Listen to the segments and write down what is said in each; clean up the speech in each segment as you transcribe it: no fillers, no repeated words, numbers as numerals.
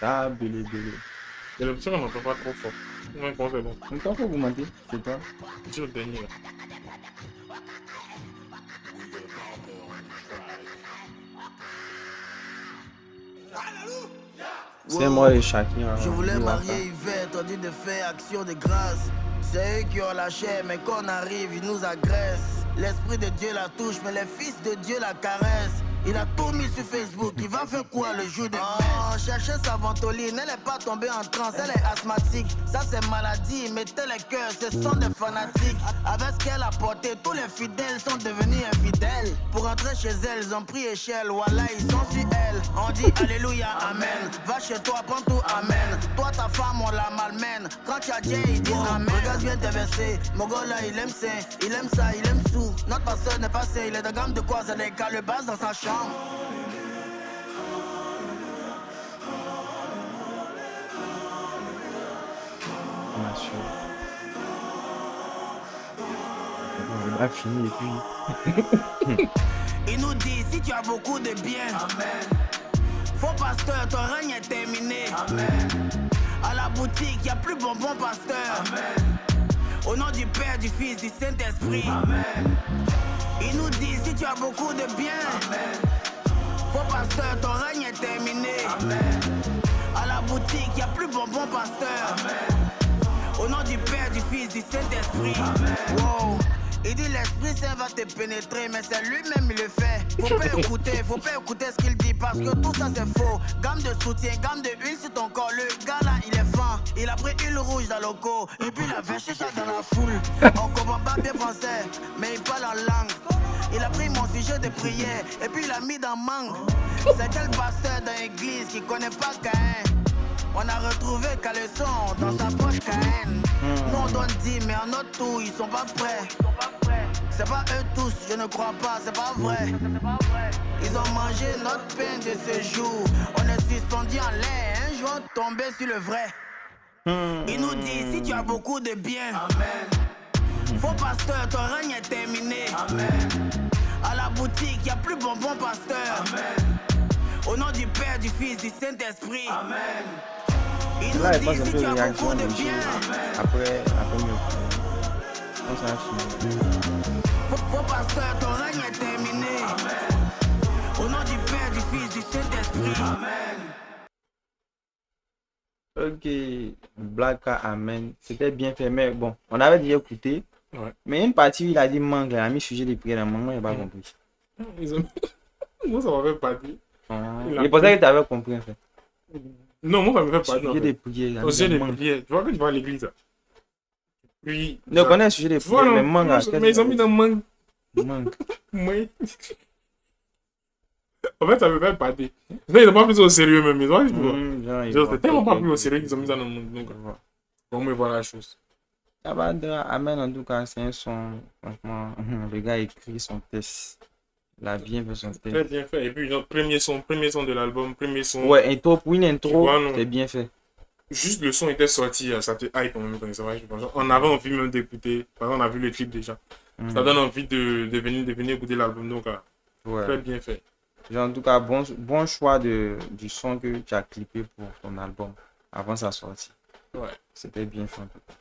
Ça, belé, belé. J'ai l'impression qu'on n'entend pas trop fort. Ouais, comment c'est bon. En tant que vous mentez, c'est toi. C'est le dernier là. C'est moi et Shakira. Je voulais marier Yvette, on dit de faire action de grâce. C'est eux qui ont la chair, mais quand on arrive, ils nous agressent. L'esprit de Dieu la touche, mais les fils de Dieu la caressent. Il a tout mis sur Facebook, il va faire quoi le jour de oh, cherchez sa ventoline, elle est pas tombée en transe, elle est asthmatique. Ça c'est maladie, mettez les cœurs, ce sont des fanatiques. Avec ce qu'elle a porté, tous les fidèles sont devenus infidèles. Pour rentrer chez elles, ils ont pris échelle, voilà ils sont sur elle. On dit alléluia, amen. Va chez toi, prends tout, amen. Toi ta femme on la malmène. Quand tu as Dieu, ils disent amen. Regarde bien tes versets, mon gars là il aime ça, il aime ça, il aime sous. Notre pasteur n'est pas sain, il est de gamme de quoi, c'est des calebasses dans sa chambre. On va finir et puis. Il nous dit si tu as beaucoup de bien, amen. Faux pasteur, ton règne est terminé. Amen. À la boutique, il n'y a plus bonbon pasteur. Amen. Au nom du Père, du Fils, du Saint-Esprit. Amen. Il nous dit si tu as beaucoup de bien, amen. Faux pasteur, ton règne est terminé. Amen. À la boutique, il n'y a plus bonbon pasteur. Amen. Au nom du Père, du Fils, du Saint-Esprit. Wow. Il dit l'Esprit Saint va te pénétrer, mais c'est lui-même il le fait. Faut pas écouter ce qu'il dit parce que tout ça c'est faux. Gamme de soutien, gamme de huile sur ton corps. Le gars là il est fin, il a pris huile rouge dans le corps. Et puis il a versé ça dans la foule. On comprend pas bien français, mais il parle en langue. Il a pris mon sujet de prière et puis il a mis dans mangue. C'est quel pasteur dans l'église qui connaît pas Caïn? On a retrouvé Caleçon dans sa poche Caïn. Nous on donne 10 mais en notre tour ils sont pas prêts. C'est pas eux tous, je ne crois pas, c'est pas vrai. Ils ont mangé notre pain de ce jour. On est suspendu en l'air, un jour tombé sur le vrai. Il nous dit si tu as beaucoup de bien, amen. Faux pasteur, ton règne est terminé. Amen. À la boutique, il n'y a plus bonbon pasteur. Amen. Au nom du Père, du Fils, du Saint-Esprit. Amen. Il Là, nous dit si tu as beaucoup de bien, après on s'en finit. Faux pasteur, ton règne est terminé. Amen. Au nom du Père, du Fils, du Saint-Esprit. Amen. Ok, Black Amen, c'était bien fait, mais bon, on avait déjà écouté. Ouais. Mais une partie, il a dit mangue, il a mis sujet de prière dans mangue, il n'a pas compris. Ils ont... Moi, ça m'avait pas dit. Il pensait que tu avais compris en fait. Non, moi, ça me fait pas dire. Sujet de prière. Sujet de prière. Tu vois que tu vas à l'église. Oui. Ne connais un sujet de prière, mais mangue. Mais ils ont mis dans mangue. Mangue. Oui. En fait, ça me fait pas dire. Ils n'ont pas pris au sérieux même. Ils ont c'est tellement pas pris au sérieux qu'ils ont mis ça dans mangue. Donc, pour me voir la chose. Tabadra Amen, en tout cas, c'est un son. Franchement, le gars écrit son texte. Il a bien fait son texte. Très bien fait. Et puis, notre premier son de l'album, premier son. Ouais, intro, pour une intro, c'est bien fait. Juste le son était sorti, ça te hype en même temps. On avait envie même d'écouter. Par exemple, on a vu le clip déjà. Ça donne envie de venir écouter l'album. Donc, ouais. Très bien fait. En tout cas, bon choix du son que tu as clippé pour ton album avant sa sortie. Ouais. C'était bien fait en tout cas.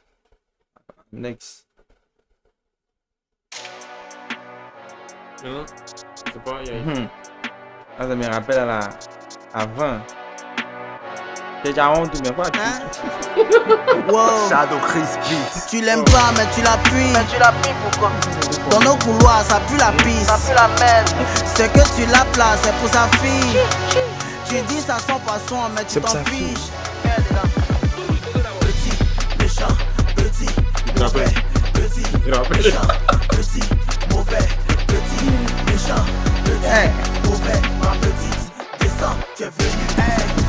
Next. Non, c'est pas, il y a... Ah, ça me rappelle avant. C'est déjà honte, mais pas wow. Shadow Chris Beats. Tu l'aimes pas, mais tu l'appuies. Mais tu l'appuies pourquoi? Dans nos couloirs, ça pue la pisse. Ça pue la merde. C'est que tu l'as là, c'est pour sa fille. Tu dis ça sans poisson, mais tu t'en fiches. Petit, méchant, petit, mauvais. Petit, méchant, petit, mauvais. Petit, méchant, petit, mauvais. Ma petite, descends, tu es venu.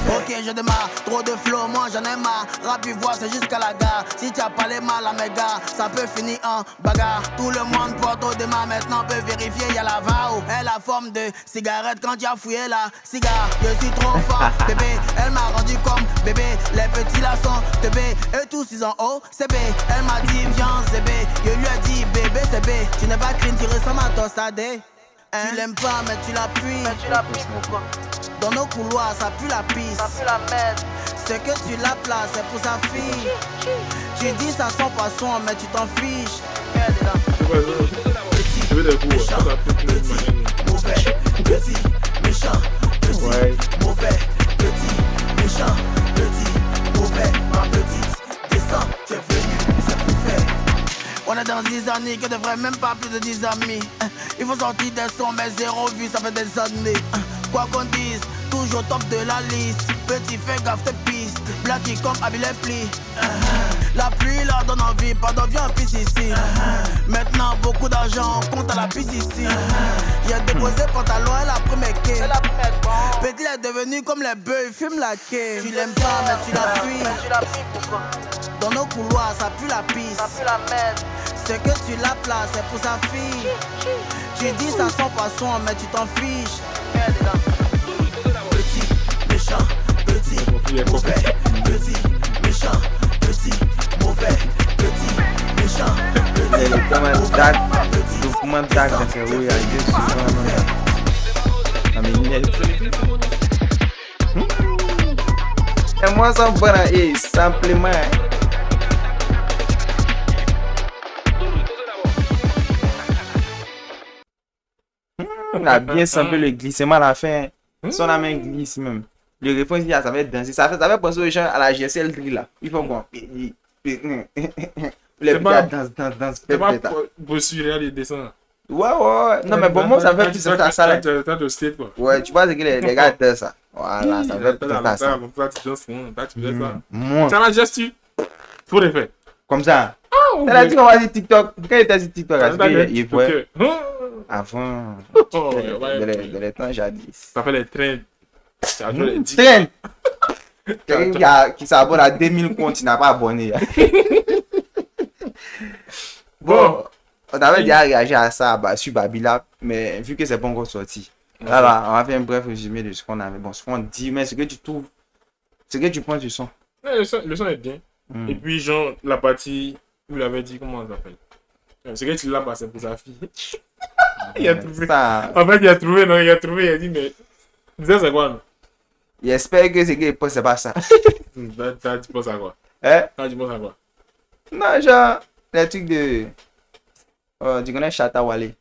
Ok, je démarre, trop de flow, moi j'en ai marre. Rap voix, c'est jusqu'à la gare. Si tu as pas les mal à mes gars, ça peut finir en bagarre. Tout le monde porte au démarre, maintenant peut vérifier, y'a la VAO. Elle a forme de cigarette quand tu as fouillé la cigare. Je suis trop fort, bébé, elle m'a rendu comme bébé. Les petits là sont bébé, et tous ils ont haut, c'est B. Elle m'a dit viens, c'est B. Je lui ai dit bébé, c'est B. Tu n'es pas clean, tu ressembles à ton stade. Tu l'aimes pas, mais tu l'appuies. Mais tu l'appuies pourquoi? Dans nos couloirs, ça pue la pisse. Ça pue la merde. C'est que tu l'as là, c'est pour sa fille. Tu dis ça sans poisson, mais tu t'en fiches. Je veux des coups, ça peut plus Mauvais, petit, méchant, petit, mauvais, petit, méchant, petit, mauvais, ma petite, descends, tu es venu, c'est pour faire. On est dans 10 années que devrait même pas plus de 10 amis. Il faut sortir des sons, mais 0 vues, ça fait des années. Quoi qu'on dise, toujours top de la liste. Petit, fais gaffe, tes pistes. Blacky comme habille les plis. La pluie leur donne envie, pas d'envie en pisse ici. Maintenant, beaucoup d'argent, on compte à la pisse ici. Il a déposé pantalon, elle a pris mes quais. Petit est devenu comme les bœufs, il fume la quai. Tu l'aimes pas, mais tu la fuis. Dans nos couloirs, ça pue la pisse. Ça pue la merde. C'est que tu l'as là, c'est pour sa fille. Tu dis ça sans poisson, mais tu t'en fiches. Petit, méchant, petit, mauvais, petit, méchant, petit, mauvais, petit, méchant, petit, documentar dans ces rues, il y a des souvent. Et moi, ça va, et simplement. On a bien samplé le glissement à la fin. Son la main glisse même. Le refrain, ça va être dansé. Ça fait penser aux gens à la GSL drill là. Il faut qu'on. Les gars dansent. C'est pas pour suivre les dessins. Ouais. Non, mais bon, moi, ça fait plus ça. Ça t'as de state quoi. Ouais, tu vois, c'est que les gars dansent ça. Voilà, ça fait plus ça. Ça, tu danses, tu fais ça. Ça la gestu. Pour les faits. Comme ça. Elle a dit qu'on va dire TikTok. Quand il était sur TikTok, il voit. Avant, de les temps jadis. Ça fait les trains. Train. Quelqu'un qui s'abonne à 2000 comptes, il n'a pas abonné. Bon, on avait déjà réagi à ça sur Babylab, mais vu que c'est pas encore sorti, là, on va faire un bref résumé de ce qu'on avait. Bon, ce qu'on dit, mais ce que tu trouves, ce que tu penses du son. Le son est bien. Et puis, genre, la partie, vous l'avez dit, comment on s'appelle? C'est que tu l'as passé pour sa fille. Il a trouvé. Ça... En fait, il a trouvé, il a dit, mais. Disais, c'est quoi, non? J'espère que c'est qu'il pense, c'est pas ça. Tu penses à quoi? Tu penses à quoi? Non, genre, les trucs de. Oh, tu connais Chata Wale?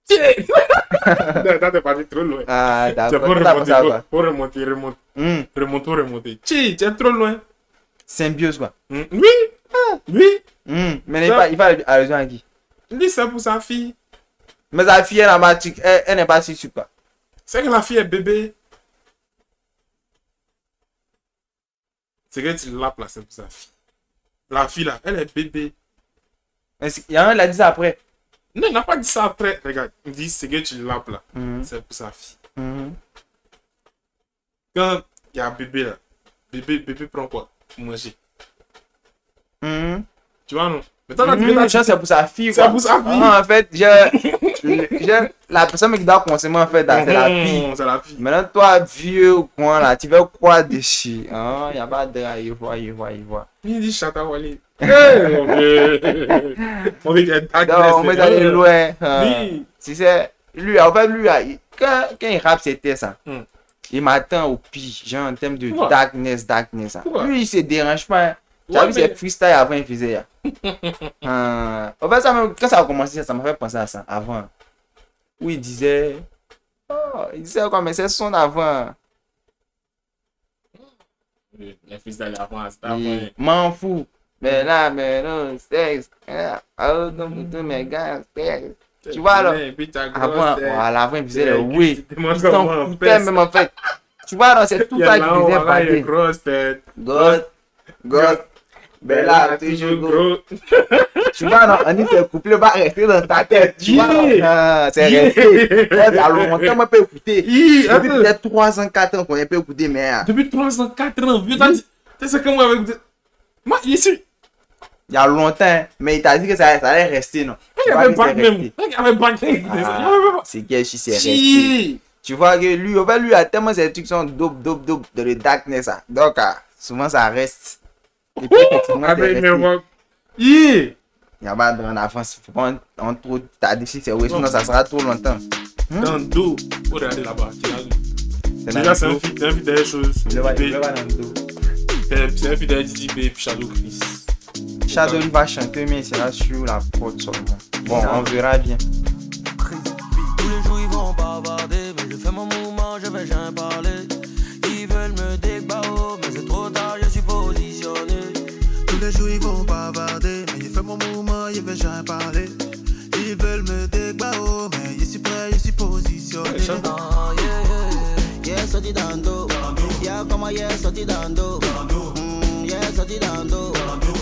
T'as parti trop loin. Ah, d'accord. Faut remonter. Remonter. Tu es trop loin. Symbiose, quoi. Oui. Mais il va allusion à qui? Il dit ça pour sa fille. Mais sa fille, elle n'est pas si quoi. C'est que la fille est bébé. C'est que tu l'as placé pour sa fille. La fille là, elle est bébé. Mais il y a un qui l'a dit ça après. Non, il n'a pas dit ça après. Regarde, il dit c'est que tu l'as là. C'est pour sa fille. Quand il y a un bébé là, bébé prend quoi? Pour manger. Tu vois, non? Mais toi, c'est pour sa fille. C'est pour sa fille. Non, en fait, la personne qui doit consommer, en fait, c'est la fille. C'est la fille. Maintenant, toi, vieux, quoi, là, tu veux quoi dessus? Il n'y a pas de. Il voit. Il dit Chata Wale. On met dans les loin. Tu sais, lui, en fait, quand il rappe ses tests, ça. Il m'attend au pire, genre en termes de darkness. Lui, il se dérange pas. Tu as vu ses freestyle avant, il faisait. En fait, quand ça a commencé, ça m'a fait penser à ça avant. Où il disait quoi, mais c'est son avant. Les freestyle avant, c'était avant. M'en fous. Mais non, sexe. Mes gars, sexe. Tu vois là, avant, il faisait le oui. Il s'en foutait même en fait. Tu vois là, c'est tout ça qui faisait parler. God. Ben là, toujours gros. Tu vois, non, on dit que le couplet va rester dans ta tête. Tu vois, c'est resté. Il y a longtemps, on peut écouter. Depuis peut-être 3 ans, 4 ans qu'on peut écouter, mais. Depuis 3 ans, 4 ans, vieux, t'as dit. Tu sais comment on va écouter. Moi, il est sûr. Il y a longtemps, mais il t'a dit que ça allait rester, non? Il y avait pas même. C'est que c'est resté. Tu vois que lui a tellement ces trucs sont dope de le darkness. Donc, souvent ça reste. Et puis, effectivement, il y a pas en avance. Faut pas en trop t'as dit si c'est oui, sinon ça sera trop longtemps. Dans dos, regardez là-bas. Déjà, c'est un feat des choses. Il va dans le dos. C'est un feat de Didi B et puis Shadow Chris. Shadow il va chanter, mais il sera sur la prod seulement. Bon, on verra bien. Tous les jours ils vont bavarder, mais je fais mon mouvement, je vais jamais parler. Ils veulent me dégbao, mais c'est trop tard, je suis positionné. Tous les jours ils vont bavarder, mais je fais mon mouvement, je vais jamais parler. Ils veulent me dégbao, mais je suis prêt, je suis positionné. Yeah, sorti d'ando. Yeah, comment yeah, sorti d'ando. Yeah, sorti d'ando.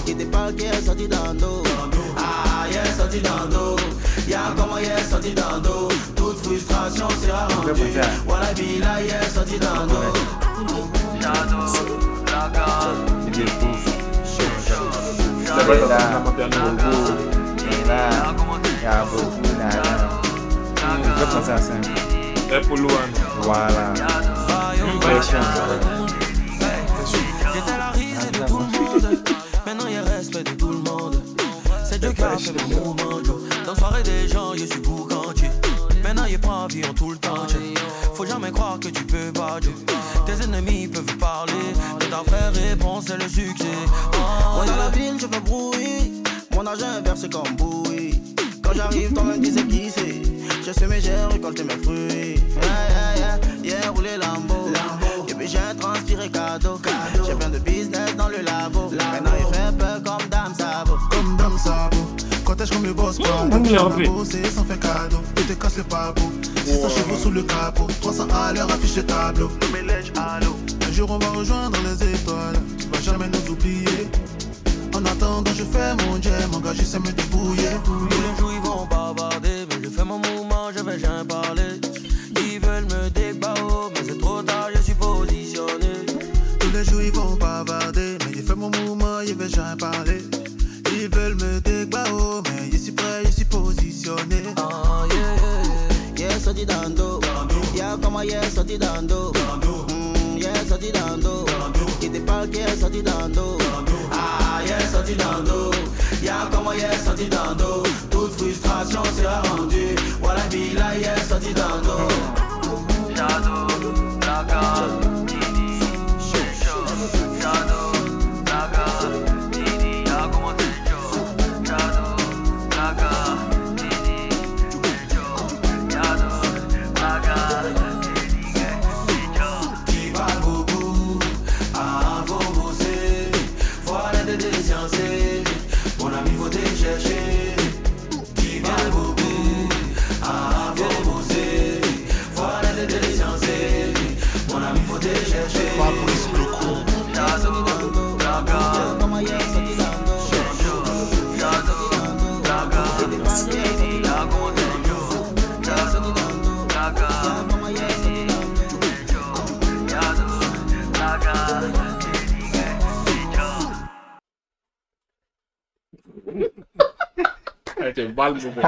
Qui te parle qui est sorti d'ando. Ah, yeah, sorti d'ando. Yeah, comment yeah, sorti d'ando. Toute frustration sera rendue. Voilà, bila, yeah, sorti d'ando. Shadow, Laga. Il est beau. Il y a beaucoup d'argent. Je vais penser à ça. Voilà. J'étais la risée de tout le monde. Maintenant il y a respect de tout le monde. C'est Dieu qui a fait le mouvement. Dans soirée des gens, je suis boucantier. Maintenant il prend avion tout le temps. Faut jamais croire que tu peux pas. Tes ennemis peuvent parler. De ta vraie réponse c'est le succès. Moi dans la ville je fais bruit. Mon argent est versé comme bouillie. Quand j'arrive toi-même tu sais qui c'est. J'ai semé, j'ai récolté mes fruits. Yeah, roulé Lambo. Et puis j'ai transpiré cadeau. J'ai plein de business dans le labo. Maintenant il fait peur comme Dame Sabo. Comme Dame Sabo. Quand comme le boss pas. C'est sans faire cadeau. Tu te casses le pabo. 600 chevaux sous le capot. 300 à l'heure affiche le tableau. Nommé Lège, allô. Un jour on va rejoindre les étoiles. Tu vas jamais nous oublier. En attendant je fais mon jam. Engagé c'est me débrouiller. Tous les jours ils vont bavarder. Mais je fais mon mouvement, je vais jamais parler. Ils veulent me dégbao, mais c'est trop tard, je suis positionné. Tous les jours ils vont bavarder. Mais je fais mon mouvement, je vais jamais parler. Ils veulent me dégbao, mais je suis prêt, je suis positionné. Ah yeah, yeah, sorti d'ando. Yeah, comment yeah, sorti d'ando. Yeah, sorti d'ando. Qui te parle qui est sorti d'ando. Ah yeah, sorti d'ando. Yeah, comment yeah, sorti d'ando. Toute frustration sera rendue. Voilà, bila, yeah, sorti d'ando. Shadow, Laga, Didi, Shadow, Laga, Didi, y'a comment t'es chaud. Shadow, Laga, Didi, Shadow, Laga, Didi, qui va beaucoup, faut bosser, faut arrêter de sciencer, mon ami faut te chercher, qui va beaucoup, faut bosser, faut arrêter de sciencer, mon ami faut te chercher, Fabrice Loco, Shadow, Laga, Shadow, Laga, Didi, y'a comment t'es chaud, Shadow, Laga, Tu es mal mauvais.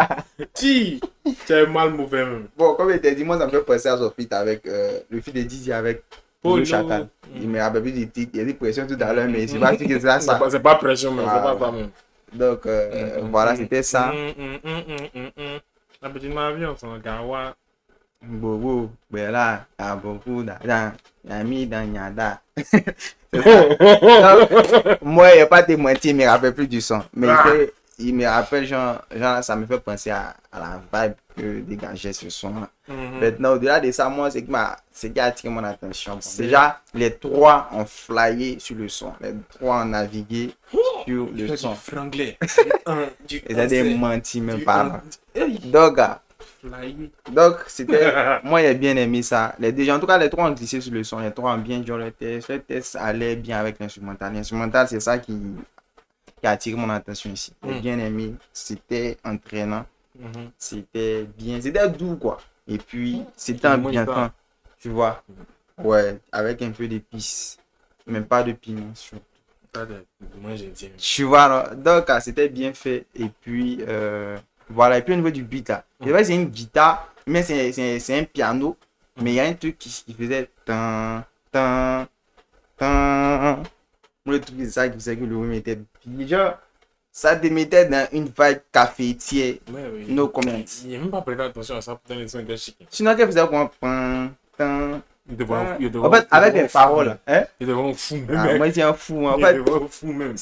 Tu es mal mauvais même. Bon, comme je t'ai dit, moi ça me fait penser à son feat avec le feat de Dizzy avec le Chacal. Il me rappelle plus du titre, il y a des pressions tout à l'heure, mais c'est pas que ça. C'est pas pression, mais c'est pas ça même. Donc voilà, c'était ça. La petite avion, c'est un gawa. Bobo, ben là, il y a beaucoup d'argent. Il y a mis dans Nyada. Moi, il n'y a pas de mentir, il me rappelle plus du son. Mais il me rappelle, genre, ça me fait penser à la vibe que dégageait ce son-là. Maintenant, au-delà de ça, moi, ce qui a attiré mon attention. Déjà, les trois ont flyé sur le son. Les trois ont navigué sur le son. Franglais. Ils ont des mentis, même pas. Donc, c'était. Moi, j'ai bien aimé ça. En tout cas, les trois ont glissé sur le son. Les trois ont bien joué le test. Le test allait bien avec l'instrumental. L'instrumental, c'est ça qui a attiré mon attention ici. J'ai bien aimé. C'était entraînant. C'était bien. C'était doux, quoi. Et puis, c'était ambiantant. Tu vois. Ouais, avec un peu d'épices. Même pas de piment, surtout. Moi, j'ai dit. Tu vois, alors, donc, c'était bien fait. Et puis, voilà. Et puis, au niveau du beat, là. C'est vrai que c'est une guitare, mais c'est un piano. Mais il y a un truc qui faisait tan. Moi, le truc, c'est ça qui faisait que le rythme était bien. Genre, ça te mettait dans une vibe cafetière. Oui. No comment. Il n'y a même pas prêté attention à ça pour donner le son de chic. Sinon, qu'elle faisait quoi? Tan. En fait, avec les paroles, hein? Il est vraiment fou. Moi, c'est un fou. En il fait, est vraiment fou même.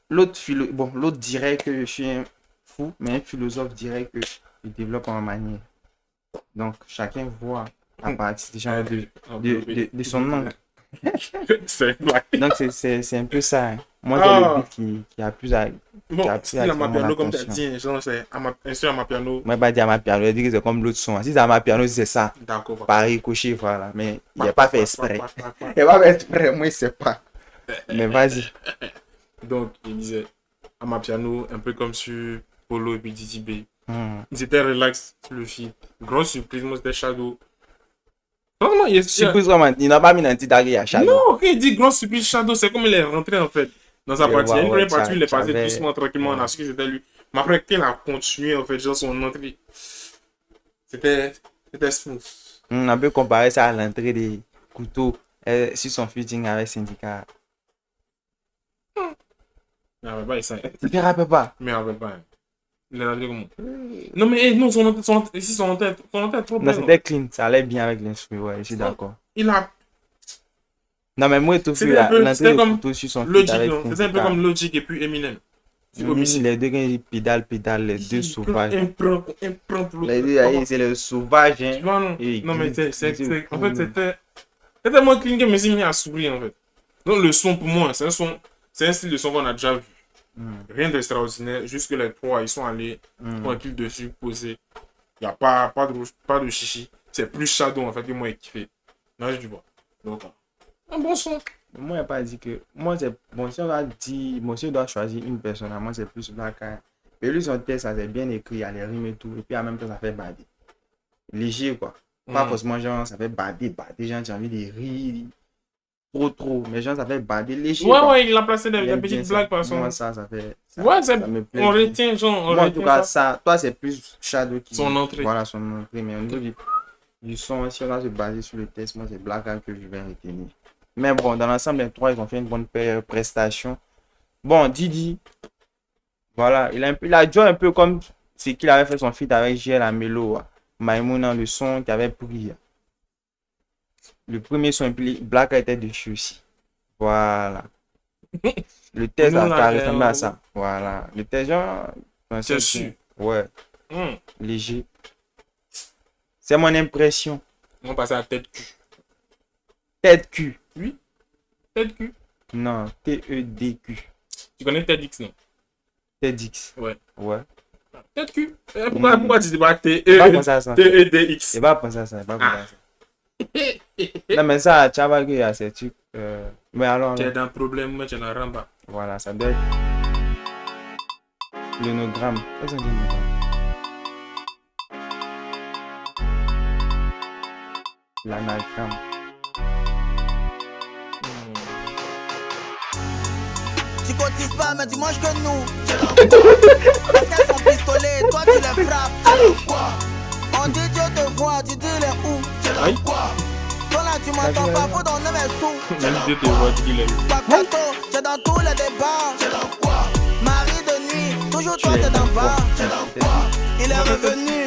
L'autre dirait que je suis un fou, mais un philosophe dirait que je développe en manière. Donc, chacun voit à partir de son nom. C'est blague. Donc, c'est un peu ça. Hein. Moi, c'est le but qui a plus à. Bon, si Amapiano, comme tu as dit, genre, c'est un Amapiano. Moi, pas dire Amapiano, je dis que c'est comme l'autre son. Si c'est Amapiano, c'est ça. D'accord. Pareil, coché, voilà. Mais il n'a pas fait exprès. Il n'a pas fait exprès, moi, je sais pas. Mais vas-y. Donc, il disait Amapiano, un peu comme sur Polo et puis Didi B. Ils étaient relax sur le feed. Grosse surprise, moi, c'était Shadow. Franchement, il n'a pas mis un petit daré à Shadow. Non, quand il dit grosse surprise Shadow, c'est comme il est rentré en fait dans sa partie. Il y a une première partie, il est passé doucement, tranquillement, on a su que c'était lui. Mais après, quand il a continué, en fait, genre son entrée, c'était smooth. On peut comparer ça à l'entrée des couteaux sur son featuring avec Syndicat. Mais il pas ça. Tu te rappelles pas? Mais il pas. Il a dit comment? Non, mais non, son entrée est trop bien. Non, c'était clean, ça allait bien avec l'instru, ouais, je suis d'accord. Il a. Non, mais moi, tout fait l'entrée des couteaux sur son Logic, c'était un peu comme Logic et puis Eminem. Les deux, quand ils pédalent, les deux sauvages. Les deux, c'est le sauvage. Hein. Non, mais en fait, c'était moins clean que Messi mis à sourire, en fait. Donc, le son, pour moi, c'est un style de son qu'on a déjà vu. Rien d'extraordinaire, juste que les trois, ils sont allés tranquilles dessus, posés. Il n'y a pas de chichi. C'est plus Shadow, en fait, que moi, qui fait. Non, je vois. Donc, un bon son. Moi, il n'a pas dit que. Moi, c'est. Bon, si on doit dire. Bon, si on doit choisir une personne, moi, c'est plus Black Eye. Mais lui, son texte, ça c'est bien écrit, il y a les rimes et tout. Et puis, en même temps, ça fait bader. Léger, quoi. Pas forcément, genre, ça fait bader. Genre, j'ai envie de rire. Trop. Mais genre, ça fait bader léger. Ouais, il a placé des petites blagues, par exemple. Moi, ça fait. Ouais, on retient, genre. Moi, en tout cas, ça. Toi, c'est plus Shadow qui. Son entrée. Voilà, son entrée. Mais au niveau du son, si on va se baser sur le texte, moi, c'est Black Eye que je vais retenir. Mais bon, dans l'ensemble, les trois, ils ont fait une bonne prestation. Bon, Didi, voilà, il a joué un peu comme ce qu'il avait fait son feat avec JL Amelo, Maïmouna, le son qui avait pris. Le premier son, Black était dessus aussi. Voilà. Le test a ressemblé à ça. Voilà. Le test, genre. C'est sûr. Ouais. Léger. C'est mon impression. On passe à la tête cul. Tête cul. Oui. Tête cul. Non, TEDQ. Tu connais TEDx, non? TEDx. Ouais. Tête cul. Pourquoi tu dis pas TEDx? C'est pas penser à ça. Non, mais ça, tu vas qu'il y a ces trucs. Mais alors. Tu es dans un problème, mais tu es dans un ramba. Voilà, ça doit être. L'onogramme. Qu'est-ce que c'est un onogramme? L'anagramme. Tu cotises pas, mais tu manges que nous. Parce qu'elles sont pistolets, toi tu les frappes. On dit Dieu te voit, tu dis les où. Toi là tu m'entends pas, faut donner mes sous. Même Dieu te voit, tu dis les où. Papato, t'es dans tous les débats. Marie de nuit, toujours toi t'es dans le bar. Il est revenu,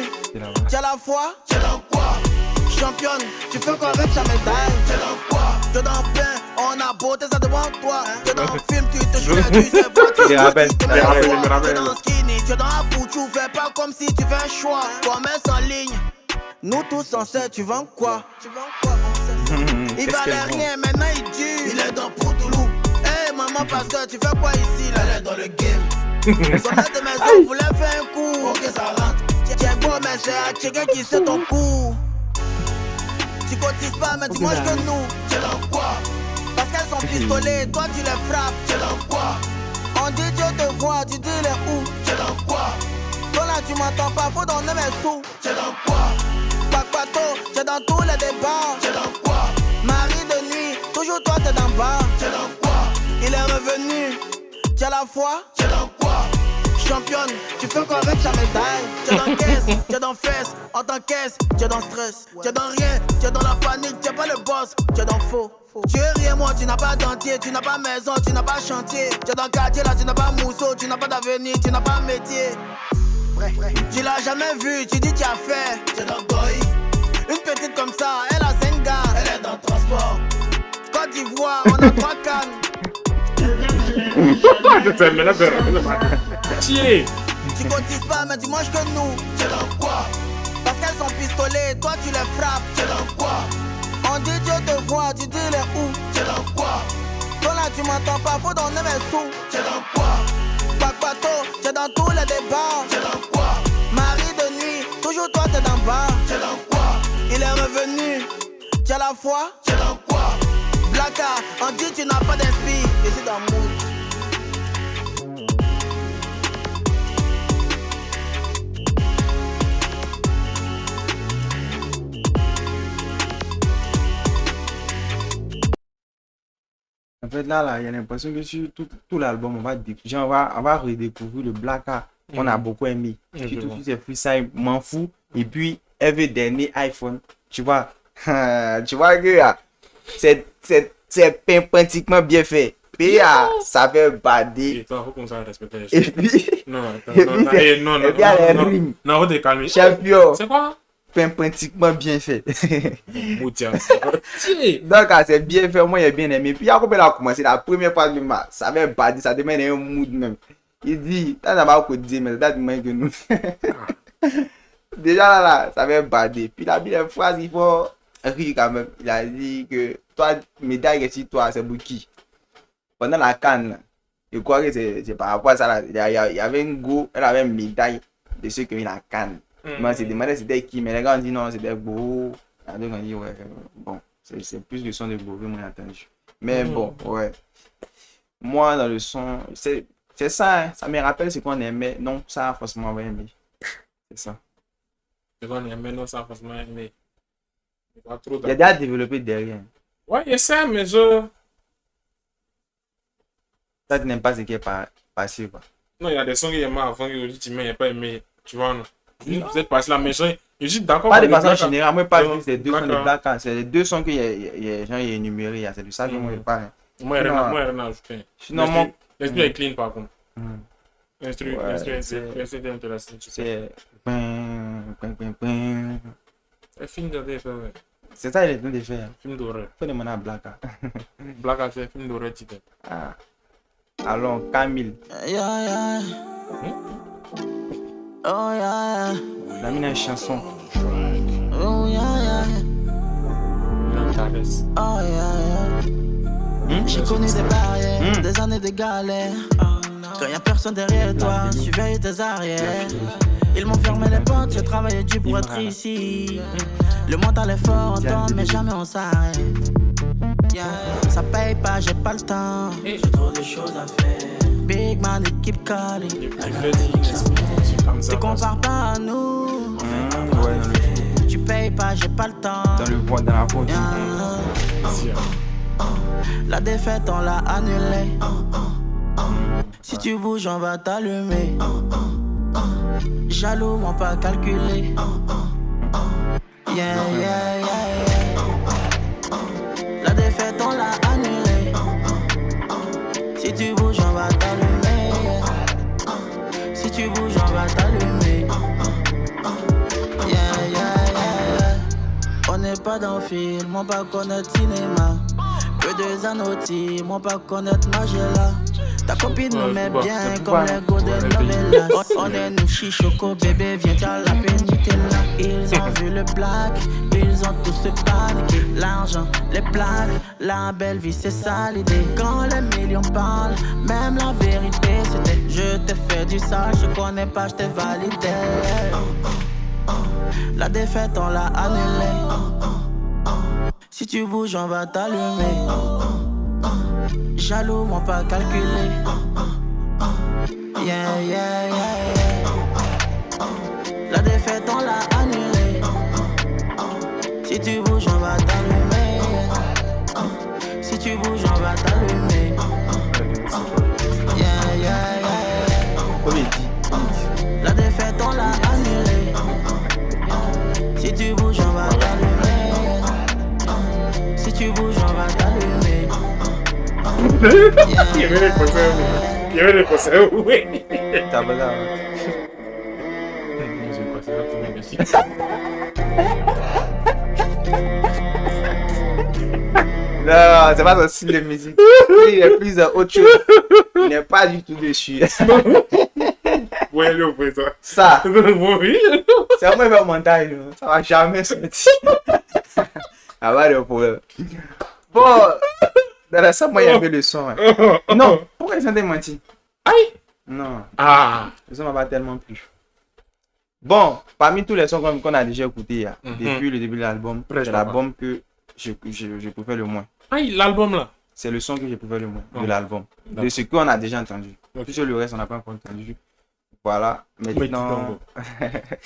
tu as la foi. Championne, tu fais quoi avec ta médaille? T'es dans plein, on a beauté, ça devant toi. T'es dans le film, tu te joues, tu sais pas, tu t'es dans skinny, tu es dans la boue, tu fais pas comme si tu fais un choix. Toi, mets en ligne, nous tous on sait, tu vends quoi? Il valait rien, maintenant il dure. Il est dans Poutoulou. Hey maman, pasteur, tu fais quoi ici? Là, elle est dans le game. Son maître de maison voulait faire un coup. Ok, ça rentre. Tiens, bon, mais c'est à quelqu'un qui sait ton coup. Tu cotises pas, mais tu manges que nous. C'est dans quoi? Parce qu'elles sont pistolets, toi tu les frappes. C'est dans quoi? On dit Dieu te voit, tu dis les où. C'est dans quoi? Toi là tu m'entends pas, faut donner mes sous. C'est dans quoi? Papato, c'est dans tous les débats. C'est dans quoi? Marie de nuit, toujours toi t'es dans le bar. C'est dans quoi? Il est revenu, tu as la foi. C'est dans quoi? Championne, tu fais quoi avec ta médaille? Tu es dans caisse, tu es dans fesse, en t'encaisse, tu es dans stress, tu es dans rien, tu es dans la panique, tu es pas le boss, tu es dans faux. Tu es rien, moi, tu n'as pas dentier, tu n'as pas maison, tu n'as pas chantier. Tu es dans le quartier, là, tu n'as pas mousseau, tu n'as pas d'avenir, tu n'as pas métier. Tu l'as jamais vu, tu dis tu as fait, tu es dans goy. Une petite comme ça, elle a 5 gars. Elle est dans le transport. Côte d'Ivoire, on a 3 cannes. Tu cotises pas, mais tu manges que nous. C'est dans quoi? Parce qu'elles sont pistolets, toi tu les frappes. C'est dans quoi? On dit Dieu te voit, tu dis les où? C'est dans quoi? Toi là tu m'entends pas, faut donner mes sous. C'est dans quoi? Bateau, c'est dans tous les débats. C'est dans quoi? Marie de nuit, toujours toi t'es d'en bas. C'est dans quoi? Il est revenu, tu as la foi. C'est dans quoi? Blacka, on dit tu n'as pas d'esprit. Et c'est dans mood. En fait, là, il y a l'impression que sur tout l'album, on va redécouvrir le Blacka qu'on a beaucoup aimé. Surtout sur ces freestyles, m'en fous. Et puis, every dernier iPhone, tu vois, tu vois que c'est pratiquement bien fait. Puis, ça fait bader. Et toi, faut qu'on s'en respecte. Et puis, non, champion. C'est quoi? Pratiquement bien fait. Donc, c'est bien fait, moi j'ai bien aimé. Puis Jacob a commencé la première fois du match, ça avait badé, ça demande un mood même. Il dit, t'as pas quoi dire, mais t'as dit que nous. Déjà là, ça avait badé. Puis la belle phrase, il faut rire quand même. Il a dit que toi, médaille que si toi, c'est Bouki. Pendant la canne, je crois que c'est par rapport à ça, là, il y avait une go, elle avait une médaille de ceux qui ont eu la canne. Moi, c'est demandé c'était qui, mais les gars ont dit non, c'était Beau. Les gars ont dit ouais, bon, c'est plus le son de Beau que moi j'ai entendu. Mais bon, ouais. Moi, dans le son, c'est ça, hein, ça me rappelle ce qu'on aimait. Non, ça, forcément, on va aimer. C'est ça. Ce qu'on aimait, non, ça, forcément, aimer. Il y a déjà développé derrière. Ouais, il y a ça, mais je. Ça, tu n'aimes pas ce qui est passé, quoi. Non, il y a des sons qui aiment avant que tu n'as pas aimé. Tu vois, non? Vous êtes passé là, mais je suis d'accord. Pas de façon générale, moi, pas juste les deux sons de Blacka. C'est les deux sons qu'il y a gens énumérés. C'est de ça que moi, je parle. Moi, il y a rien à ajouter. Sinon, l'esprit est clean, par contre. L'instru est intéressant. C'est. Un film d'horreur, ouais. C'est ça, il est de faire. Film d'horreur. Faut demander à Blacka. Blacka, c'est un film d'horreur, tu sais. Ah. Allons, Camille. Yeah. Oh yeah. La mine a une chanson. Oh yeah. Oh yeah. J'ai connu des barrières, des années de galère. Quand y'a personne derrière toi, surveille tes arrières. Ils m'ont fermé les portes, j'ai travaillé dur pour être ici. Le mental est fort, on tombe, mais jamais on s'arrête. Ça paye pas, j'ai pas le temps. J'ai trop de choses à faire. Big man, équipe calée. Tu compares pas à nous. Tu payes pas, j'ai pas le temps. Dans la faute. La défaite, on l'a annulée. Si tu bouges, on va t'allumer. Jaloux, m'ont pas calculé. Yeah. La défaite, on l'a annulée. Si tu bouges, on va t'allumer. Si tu bouges, on va t'allumer. Yeah. On n'est pas dans le film, on pas connaître cinéma. Que deux annotis, on pas connaître Magella. Ta copine me met bien comme les golden novellas. On est nous chichoco, bébé, viens t'as la pénitelle là. Ils ont vu le black, ils ont tous paniqué. L'argent, les plaques, la belle vie c'est ça l'idée. Quand les millions parlent, même la vérité c'était je t'ai fait du sale, je connais pas, je t'ai validé. La défaite on l'a annulée. Si tu bouges on va t'allumer. Jaloux m'ont pas calculé. Yeah. La défaite on l'a annulée. Si tu bouges on va t'allumer. Si tu bouges on va t'allumer. Yeah. La défaite on l'a annulée. Si tu bouges on va t'allumer. Si tu bouges on va t'allumer. Il y avait des conseils, oui. T'as pas là. J'ai passé là pour mes Non, c'est pas son style de musique. Il est plus autre chose. Il n'est pas du tout dessus. Ouais, le fait ça. Ça, Oui. c'est un mauvais montage. Ça va jamais sortir. Ah ouais, le problème. Bon, dans la salle, moi, il y avait le son. Hein. Non, pourquoi ils sont démentis? Aïe. Non, Ah. le son m'a pas tellement plu. Bon, parmi tous les sons qu'on a déjà écoutés depuis le début de l'album, c'est l'album que je préfère le moins. Aïe, l'album là. C'est le son que je préfère le moins de l'album. De ce qu'on a déjà entendu. Puisque le reste, on n'a pas encore entendu. Voilà. Maintenant,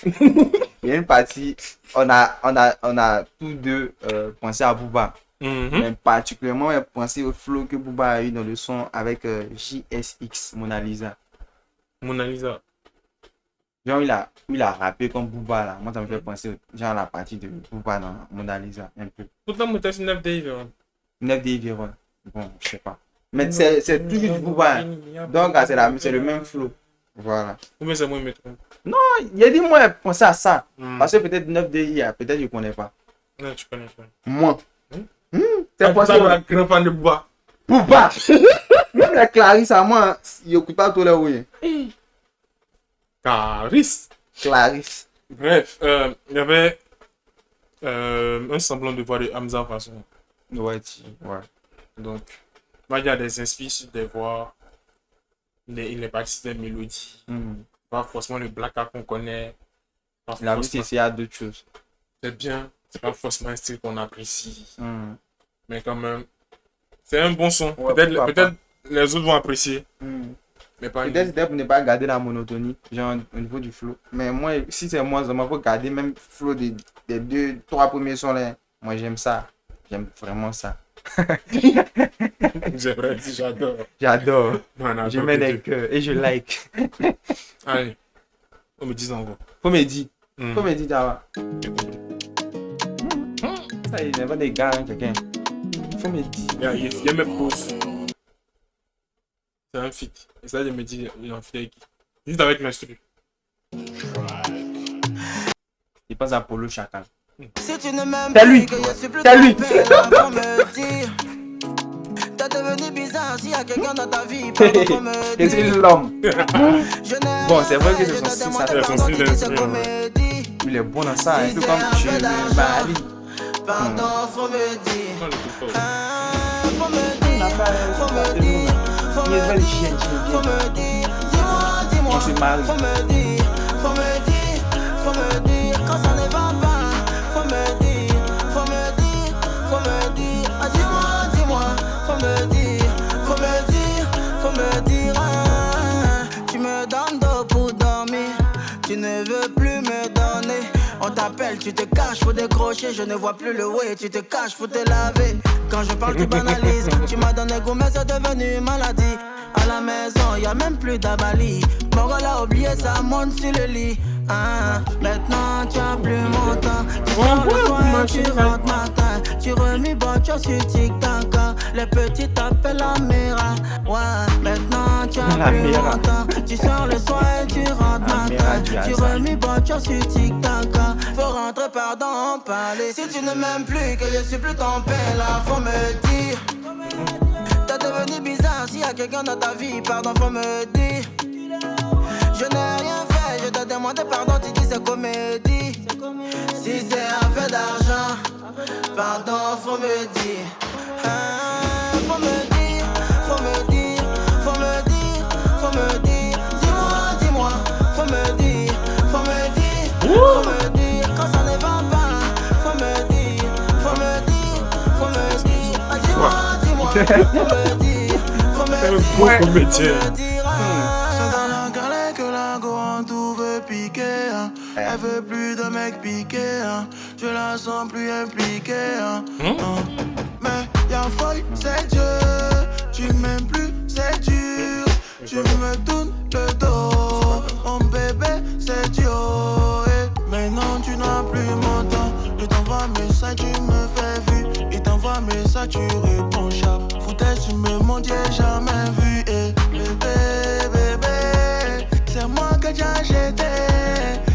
il y a une partie, on a tous deux pensé à Booba. Mais particulièrement, on a pensé au flow que Booba a eu dans le son avec JSX, Mona Lisa. Mona Lisa. Genre, il a rappé comme Booba là. Moi, ça me fait penser genre à la partie de Booba dans Mona Lisa, un peu. Pourtant, moi, c'est 9 Day, 9 Day Viron. Bon, je sais pas. Mais c'est toujours du Booba. Donc, c'est le même flow. Voilà. Combien c'est moi, je me trompe? Non, il y a des mois penser à ça. Parce que peut-être 9 DI, peut-être je ne connais pas. Non, tu connais pas. Moi. C'est pas ça, un grand fan de Booba. Booba. Même la Clarisse, à moi, il n'écoute pas tous les oui. Clarisse. Clarisse. Bref, il y avait un semblant de voix de Hamza façon. Ouais. Donc, moi, il y a des inspirations des voix. Il est parti des mélodies. Pas forcément le black qu'on connaît. La musique, c'est d'autres choses. C'est bien. C'est pas forcément un style qu'on apprécie. Mais quand même, c'est un bon son. Ouais, peut-être les autres vont apprécier. Mais pas peut-être pour ne pas garder la monotonie, genre au niveau du flow. Mais moi, si c'est moi, je faut garder même le flow des 2-3 premiers sons là. Moi, j'aime ça. J'aime vraiment ça. J'aimerais dire, j'adore. J'adore. Non, je mets des cœurs et je like. Allez, faut me dire encore. Faut me dire, Java. Ça, il n'y a pas des gars, quelqu'un. Faut me dire. Il y a mes pauses. C'est un feat. Et ça, je me dis, il est en feat avec qui? Juste avec l'instru. Il passe à Polo Chacal. Si tu ne m'aimes c'est lui. C'est lui. T'es devenu bizarre s'il y a quelqu'un dans ta vie. C'est l'homme. Bon, c'est vrai que c'est son style. Il est bon dans ça, un peu comme je me marie. Pardon, faut me dire. Faut me dire. Quand ça ne va pas, faut me dire. Ah, dis-moi, faut me dire. Tu me donnes d'eau pour dormir, tu ne veux plus me donner. On t'appelle, tu te caches, faut décrocher. Je ne vois plus le way, tu te caches, faut te laver. Quand je parle, tu banalises. Tu m'as donné goût, mais c'est devenu maladie. À la maison, y a même plus d'abali. Mon gars l'a oublié, ça monte sur le lit. Maintenant tu as plus mon temps. Tu sors le soir et tu rentres matin. Tu remis bon, tu as sur TikTok. Les petits t'appellent la Mira. Ouais, maintenant tu as plus mon temps. Tu sors le soir et tu rentres matin. Tu remis bon, tu as sur TikTok. Faut rentrer, pardon, parler. Si tu ne m'aimes plus, que je suis plus ton père, là, faut me dire. T'es devenu bizarre, s'il y a quelqu'un dans ta vie, pardon, faut me dire. Je n'ai rien fait, je t'ai demandé pardon, tu dis c'est comédie. Si c'est affaire d'argent, pardon, faut me dire. Faut me dire. Dis-moi, faut me dire. Quand ça ne va pas, faut me dire. Ah, dis-moi, faut me dire. Elle veut plus de mecs piqués, je la sens plus impliquée. Mais y'a folle, c'est Dieu. Tu m'aimes plus, c'est dur. Tu me tournes le dos. Mon bébé, c'est Dieu. Maintenant tu n'as plus mon temps. Je t'envoie un message, tu me fais vu. Il t'envoie un message, tu réponds chat. Foutaise, tu me montres, j'ai jamais vu. Bébé, c'est moi que j'ai acheté.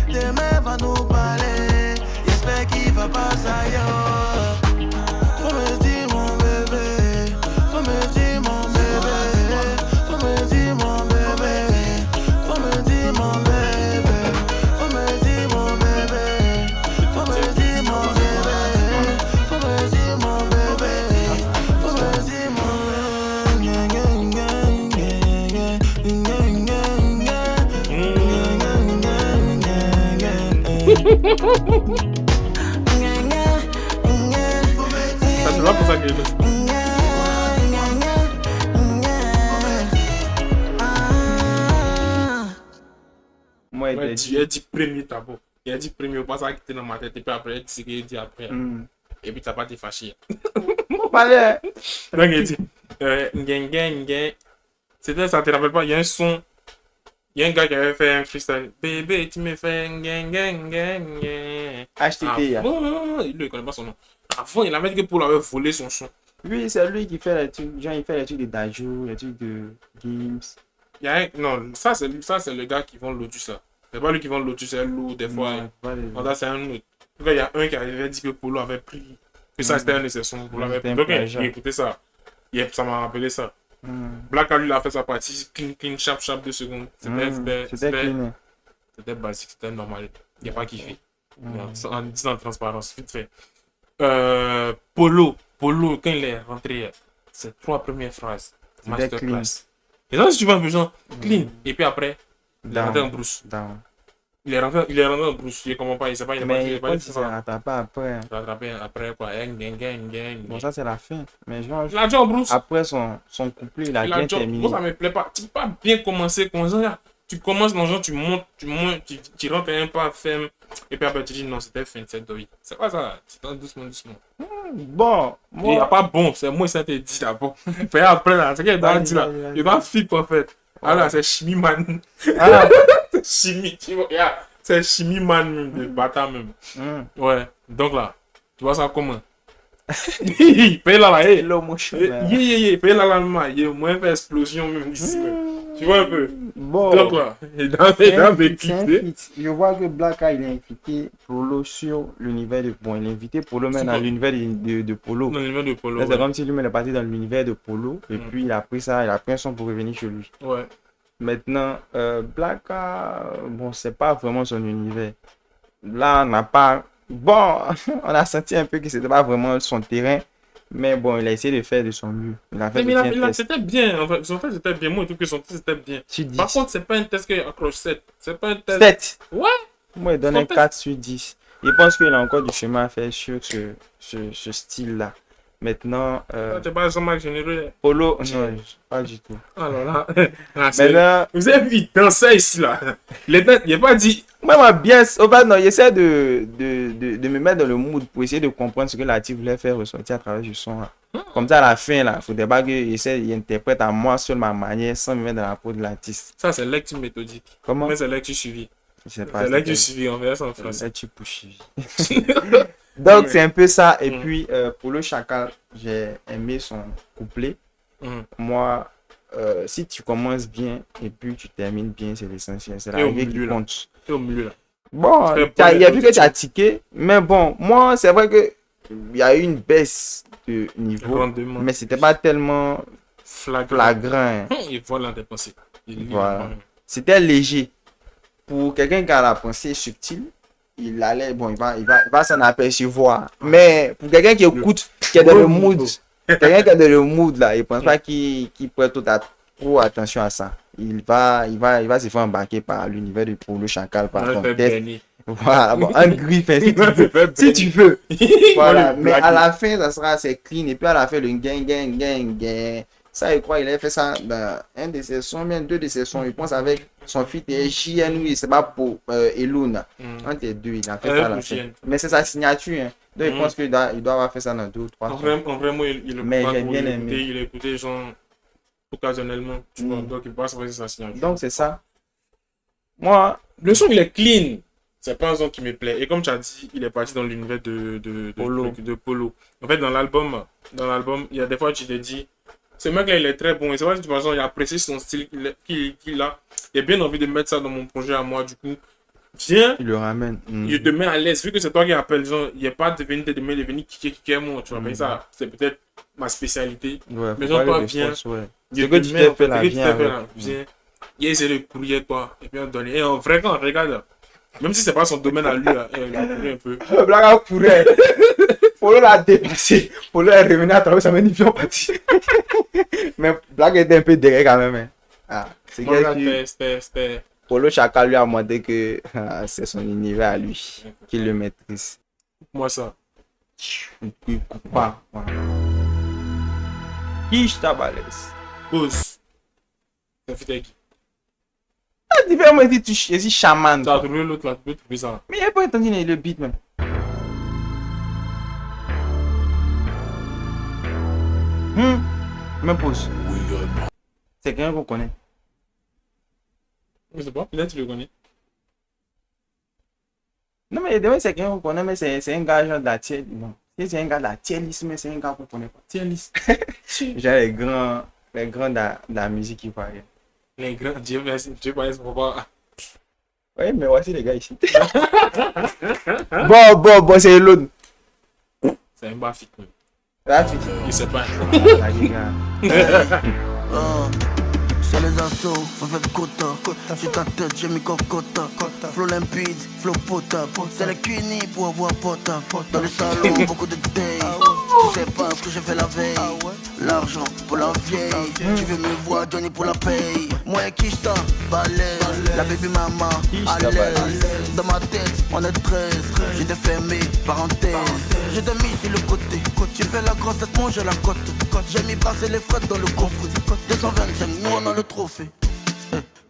Demain va nous parler. J'espère qu'il va pas ailleurs. Faut me dire C'est là pour ça que je Moi, il a dit premier d'abord. Il a dit premier, pas ça qui était dans ma tête. Et puis après, c'est ce qu'il a dit après. Et puis, t'as pas été fâché. On parlait. Donc, il dit, c'était ça, tu te rappelles pas, il y a un son. Il y a un gars qui avait fait un freestyle. Bébé, tu me fais HTT. Avant, il ne connaît pas son nom. Avant, il avait dit que Polo avait volé son son. Lui, c'est lui qui fait les trucs. Genre, il fait les trucs de Dajou, les trucs de Games. Il y a un... Non, ça, c'est le gars qui vend Lotus, là. C'est pas lui qui vend Lotus, c'est l'eau, des fois. Non, c'est un autre. En tout cas, il y a un qui avait dit que Polo avait pris. Que ça, c'était un de ses sons. Polo avait pris. Donc, il écoutait ça. Ça m'a rappelé ça. Black lui, il a fait sa partie clean, sharp, 2 secondes. C'était basique, c'était normal. Il n'y a pas kiffé. En disant transparence, vite fait. Polo, quand il est rentré, ses 3 premières phrases, masterclass. Et là, si tu vois un peu genre clean, et puis après, il est rentré en brousse. Il est rentré en brousse, il comprend pas, il sait pas, il est pas dit ça. Rattrapé après. Rattrapé après quoi, Bon, ça c'est la fin. Mais genre, il a déjà en brousse. Après son couplet, il a bien terminé. Moi, ça me plaît pas. Tu peux pas bien commencer comme ça. Tu commences dans genre, tu montes, tu rentres un pas ferme, et puis après tu dis non, c'était fin de cette doïe. C'est pas ça, c'est doucement. Bon, moi. Il n'y a pas bon, c'est moi, ça te dit d'abord. Puis après, là, c'est qu'il doit dire là. Il doit fit en fait. Alors, c'est chimie man. C'est chimie, tu vois. C'est chimie man même, de bâtard même. Ouais, donc là, tu vois ça comment? Paye là, paye là, maman. Il y a moins d'explosion même ici. Tu vois un peu? Bon. Donc là, je vois que Black il a invité Polo sur l'univers de. Bon, il a invité Polo même dans l'univers de Polo. Dans l'univers de Polo. C'est comme si lui-même est parti dans l'univers de Polo. Et puis il a pris ça, il a pris un son pour revenir chez lui. Ouais. Maintenant, Black, bon, c'est pas vraiment son univers. Là, on n'a pas. Bon, on a senti un peu que c'était pas vraiment son terrain. Mais bon, il a essayé de faire de son mieux. Il a fait c'était bien. En fait, son test c'était bien. Moi, je trouve que son test c'était bien. Par contre, c'est pas un test qui accroche 7. C'est pas un test. 7. Ouais. Moi, il donne un 4 sur 10. Je pense qu'il a encore du chemin à faire sur ce style-là. Maintenant. Tu pas son marque généreux. Polo, non, pas du tout. Alors là. Maintenant, vous avez vu, il dansait ici là. Il n'a pas dit. Moi, bien. Au fait, non, j'essaie de me mettre dans le mood pour essayer de comprendre ce que l'artiste voulait faire ressortir à travers du son. Là. Comme ça, à la fin, là, il ne faudrait pas qu'il interprète à moi sur ma manière sans me mettre dans la peau de l'artiste. Ça, c'est lecture méthodique. Comment? Mais c'est lecture suivie. C'est lecture suivie, on verra ça en français. Lecture pour suivi. Donc, c'est un peu ça. Et puis, pour le Chacal, j'ai aimé son couplet. Moi, si tu commences bien et puis tu termines bien, c'est l'essentiel. C'est l'arrivée qui compte. Au milieu là. Bon, il y a vu que tu as tiqué. Mais bon, moi, c'est vrai que il y a eu une baisse de niveau. Rendement. Mais c'était pas tellement flagrant. Il voit dans tes pensées. Voilà. C'était léger. Pour quelqu'un qui a la pensée subtile, il allait, bon, il va s'en apercevoir. Mais pour quelqu'un qui écoute, qui est dans le mood, quelqu'un qui est dans le mood là, il pense pas qu'il prête trop attention à ça. Il va se faire embarquer par l'univers de Polo Chacal, par son test. Voilà, bon, un griffe, si tu veux. Voilà, mais à la fin, ça sera assez clean. Et puis à la fin, le gang. Ça, je crois, il a fait ça dans un de ses sons, bien 2 de ses sons. Je pense avec son feat JN, oui, c'est pas pour Eluna. Entre les 2, il a fait ça à la fin. Mais c'est sa signature. Hein. Donc, je pense qu'il doit avoir fait ça dans 2 ou 3 sons. Vraiment, mais j'ai bien aimé. Il a écouté genre occasionnellement. Tu vois, donc il passe avec sa signature. Donc, c'est ça. Moi, le son, il est clean. C'est pas un son qui me plaît. Et comme tu as dit, il est parti dans l'univers de Polo. En fait, dans l'album, il y a des fois, tu te dis, ce mec-là, il est très bon. Et c'est vrai que tu vois, genre, il apprécie son style qu'il a. Il a bien envie de mettre ça dans mon projet à moi. Du coup, viens. Il le ramène. Il te met à l'aise. Vu que c'est toi qui appelles, genre, il n'y a pas de venir kicker moi. Tu vois, mais ça, c'est peut-être ma spécialité. Ouais, mais genre, toi, viens. Ce que tu t'es fait là, viens. Il essaie de courir, toi. Et puis, on donne. Et en vrai, quand on regarde, même si c'est pas son domaine à lui, là, il a couru un peu. Le blague a couru. Polo l'a dépassé. Polo est revenu à travers sa magnifique partie. Mais Black était un peu derrière quand même. Hein. Ah, c'était Polo Chaka lui a montré que c'est son univers à lui, qu'il le maîtrise. Moi ça. Il coupe pas. Voilà. Kishta balèze. Pause. Ça fait qui? Dis-moi, je suis chaman. Tu as trouvé l'autre là, tu peux trouver ça. Mais il n'y a pas entendu le beat même. Même pause. C'est quelqu'un qu'on connaît. Je sais pas, peut-être tu le connais. Non, mais demain c'est quelqu'un qu'on connaît, mais c'est un gars genre de la tier. Non. C'est un gars de la tier list, mais c'est un gars qu'on connaît pas. Tiens, liste. Genre les grands de la musique qui parlent. Les grands, Dieu merci, Dieu merci, papa. Oui, mais voici les gars ici. Bon, c'est l'autre. C'est un bafik. Là, tu Il sait pas. Ah, les gars. C'est les assauts, faut faire quota. Sur ta tête, j'ai mis cocotta. Flow limpide, flow potable. C'est les cunis pour avoir potable. Dans les salons, beaucoup de détails. Tu sais pas ce que j'ai fait la veille. L'argent pour la vieille. Tu veux me voir, Johnny pour la paye. Moi et Kishta, balèze. La baby mama, à l'aise. Dans ma tête, on est 13. J'ai défermé, parenthèse. J'ai des mis sur le côté. Tu fais la grosse tête, moi j'ai la côte. J'ai mis passer les frettes dans le coffre. 225, nous on a le trophée.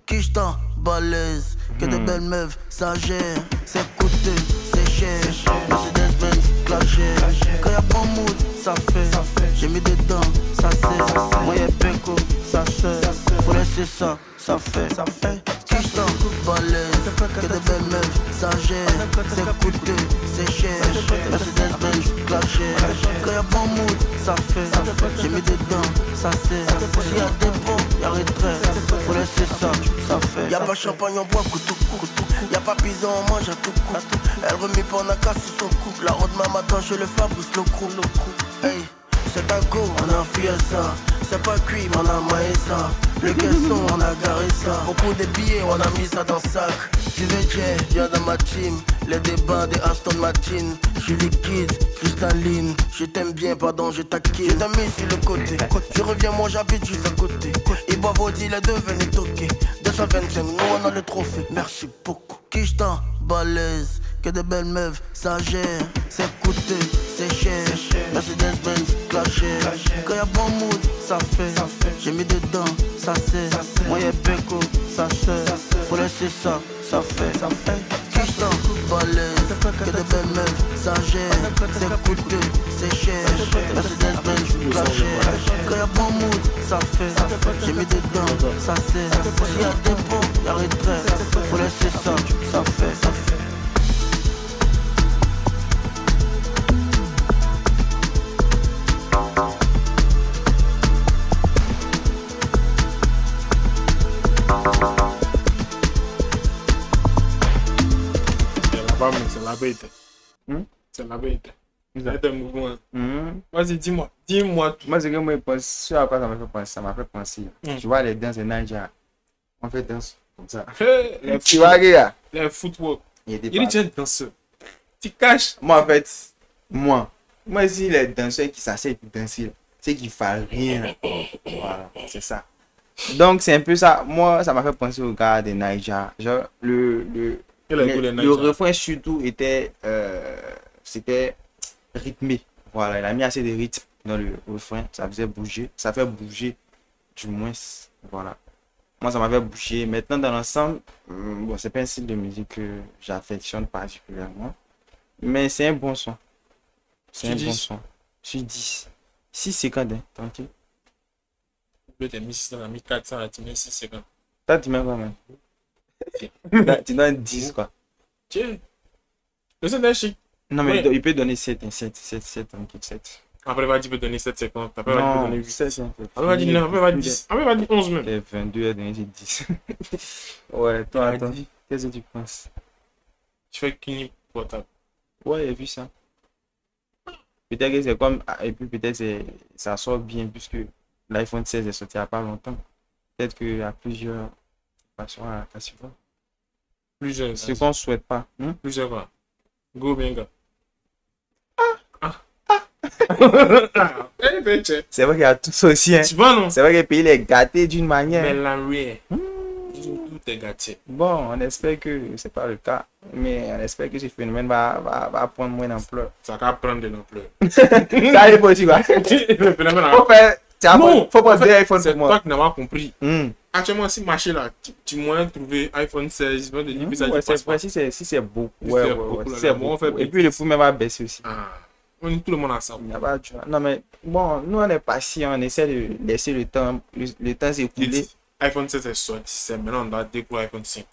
Kishta, balèze. Que de belles meufs, ça gère. C'est coûteux, c'est cher. Mercedes-Benz, clashère. Quand y'a pas mood, ça fait. J'ai mis dedans, ça sert. Moi y'a Peko, ça sert. Faut laisser ça, ça fait. Kishta, balèze. Que de belles meufs, ça gère. C'est coûteux, c'est cher. Mercedes-Benz, clashère. Quand y'a pas mood, ça fait. J'ai mis dedans, ça sert. S'il y a des bons, y'a retrait. Faut laisser ça, ça fait. Y'a pas champagne, on boit couteau. Y'a pas pison, on mange à tout coup. Elle remet pas, on a cassé son cou. La honte m'a matin, je le Fabrice, le crew. Hey, c'est un go, on a fui ça. C'est pas cuit, mais on a maillé ça. Le caisson, on a garé ça. Au bout des billets, on a mis ça dans le sac. Tu veux Jay, viens dans ma team. Les débats des Aston Martin. J'suis liquide, cristalline. Je t'aime bien, pardon, je taquine. Je t'ai mis sur le côté. Je reviens, moi j'habite juste à côté. Et Bavodi, les deux venaient toquer. 225, nous on a le trophée. Merci beaucoup. Kishta, balèze. Que de belles meufs, ça gère. C'est coûteux, c'est cher. Mercedes-Benz, clashère. Quand y'a bon mood, ça fait. J'ai mis dedans, ça sert. Moi y'a Peko, ça sert. Faut laisser ça, ça fait. Kishta, balèze. Que de belles meufs, ça gère. C'est coûteux, c'est cher. Mercedes-Benz, clashère. Quand y'a bon mood, ça fait. J'ai mis dedans, ça sert. S'il y a des bons, y'a retrait. Faut laisser ça, ça fait. C'est la bête. C'est la bête. C'est un mouvement. Vas-y, dis-moi tout. Moi, c'est que moi, je pense, sur à quoi ça m'a fait penser. Ça m'a fait penser. Tu vois les danses de Nigeria. On fait danse comme ça. Tu vois, regarde. Les footwork. Il dit tu es danseur. Tu caches. Moi, en fait, moi, si les danseurs qui s'asseyent pour danser, c'est qu'ils ne font rien. Voilà, c'est ça. Donc, c'est un peu ça. Moi, ça m'a fait penser au gars de Nigeria. Genre, le refrain surtout était c'était rythmé. Voilà, il a mis assez de rythme dans le refrain, ça faisait bouger, ça fait bouger du moins. Voilà. Moi ça m'avait bougé. Maintenant dans l'ensemble, bon, c'est pas un style de musique que j'affectionne particulièrement, mais c'est un bon son. C'est un bon son. Je suis 10. 6 secondes, hein, tranquille. Tu as mis 6, on a mis 400, tu mets 6 secondes. Toi tu mets quoi même? Tu donnes 10 quoi. Tiens. Le son est chic. Non mais il peut donner 7, 7, tranquille, 7. Après il va dire qu'il peut donner 7 secondes. Après il va donner 8. Après il va dire 9, après il va dire 10. Après il va dire 11 même. 22, il a donné 10. Ouais, toi attends. Qu'est-ce que tu penses? Je fais qu'une portable. Ouais, j'ai vu ça. Peut-être que c'est comme... Et puis peut-être ça sort bien puisque l'iPhone 16 est sorti il n'y a pas longtemps. Peut-être qu'il y a plusieurs façons à suivre. Plusieurs. Ce qu'on ne souhaite pas. Plusieurs quoi. Go Benga. C'est vrai qu'il y a tout ça aussi. Hein. Tu vois non? C'est vrai que le pays est gâté d'une manière. Mais la rue. tout est gâté. Bon, on espère que c'est pas le cas, mais on espère que ce phénomène va prendre moins d'ampleur. Ça va prendre de l'ampleur. Ça arrive aussi, quoi. Le phénomène faut prendre deux iPhones c'est pour moi. toi qui n'as pas compris. Actuellement, si marché là, tu moyen trouver iPhone 16, si c'est beaucoup. Et puis le prix même va baisser aussi. Tout le monde a ça. Non, mais bon, nous on est patient, on essaie de laisser le temps s'écouler. iPhone 16 est sorti, maintenant on doit découvrir iPhone 5.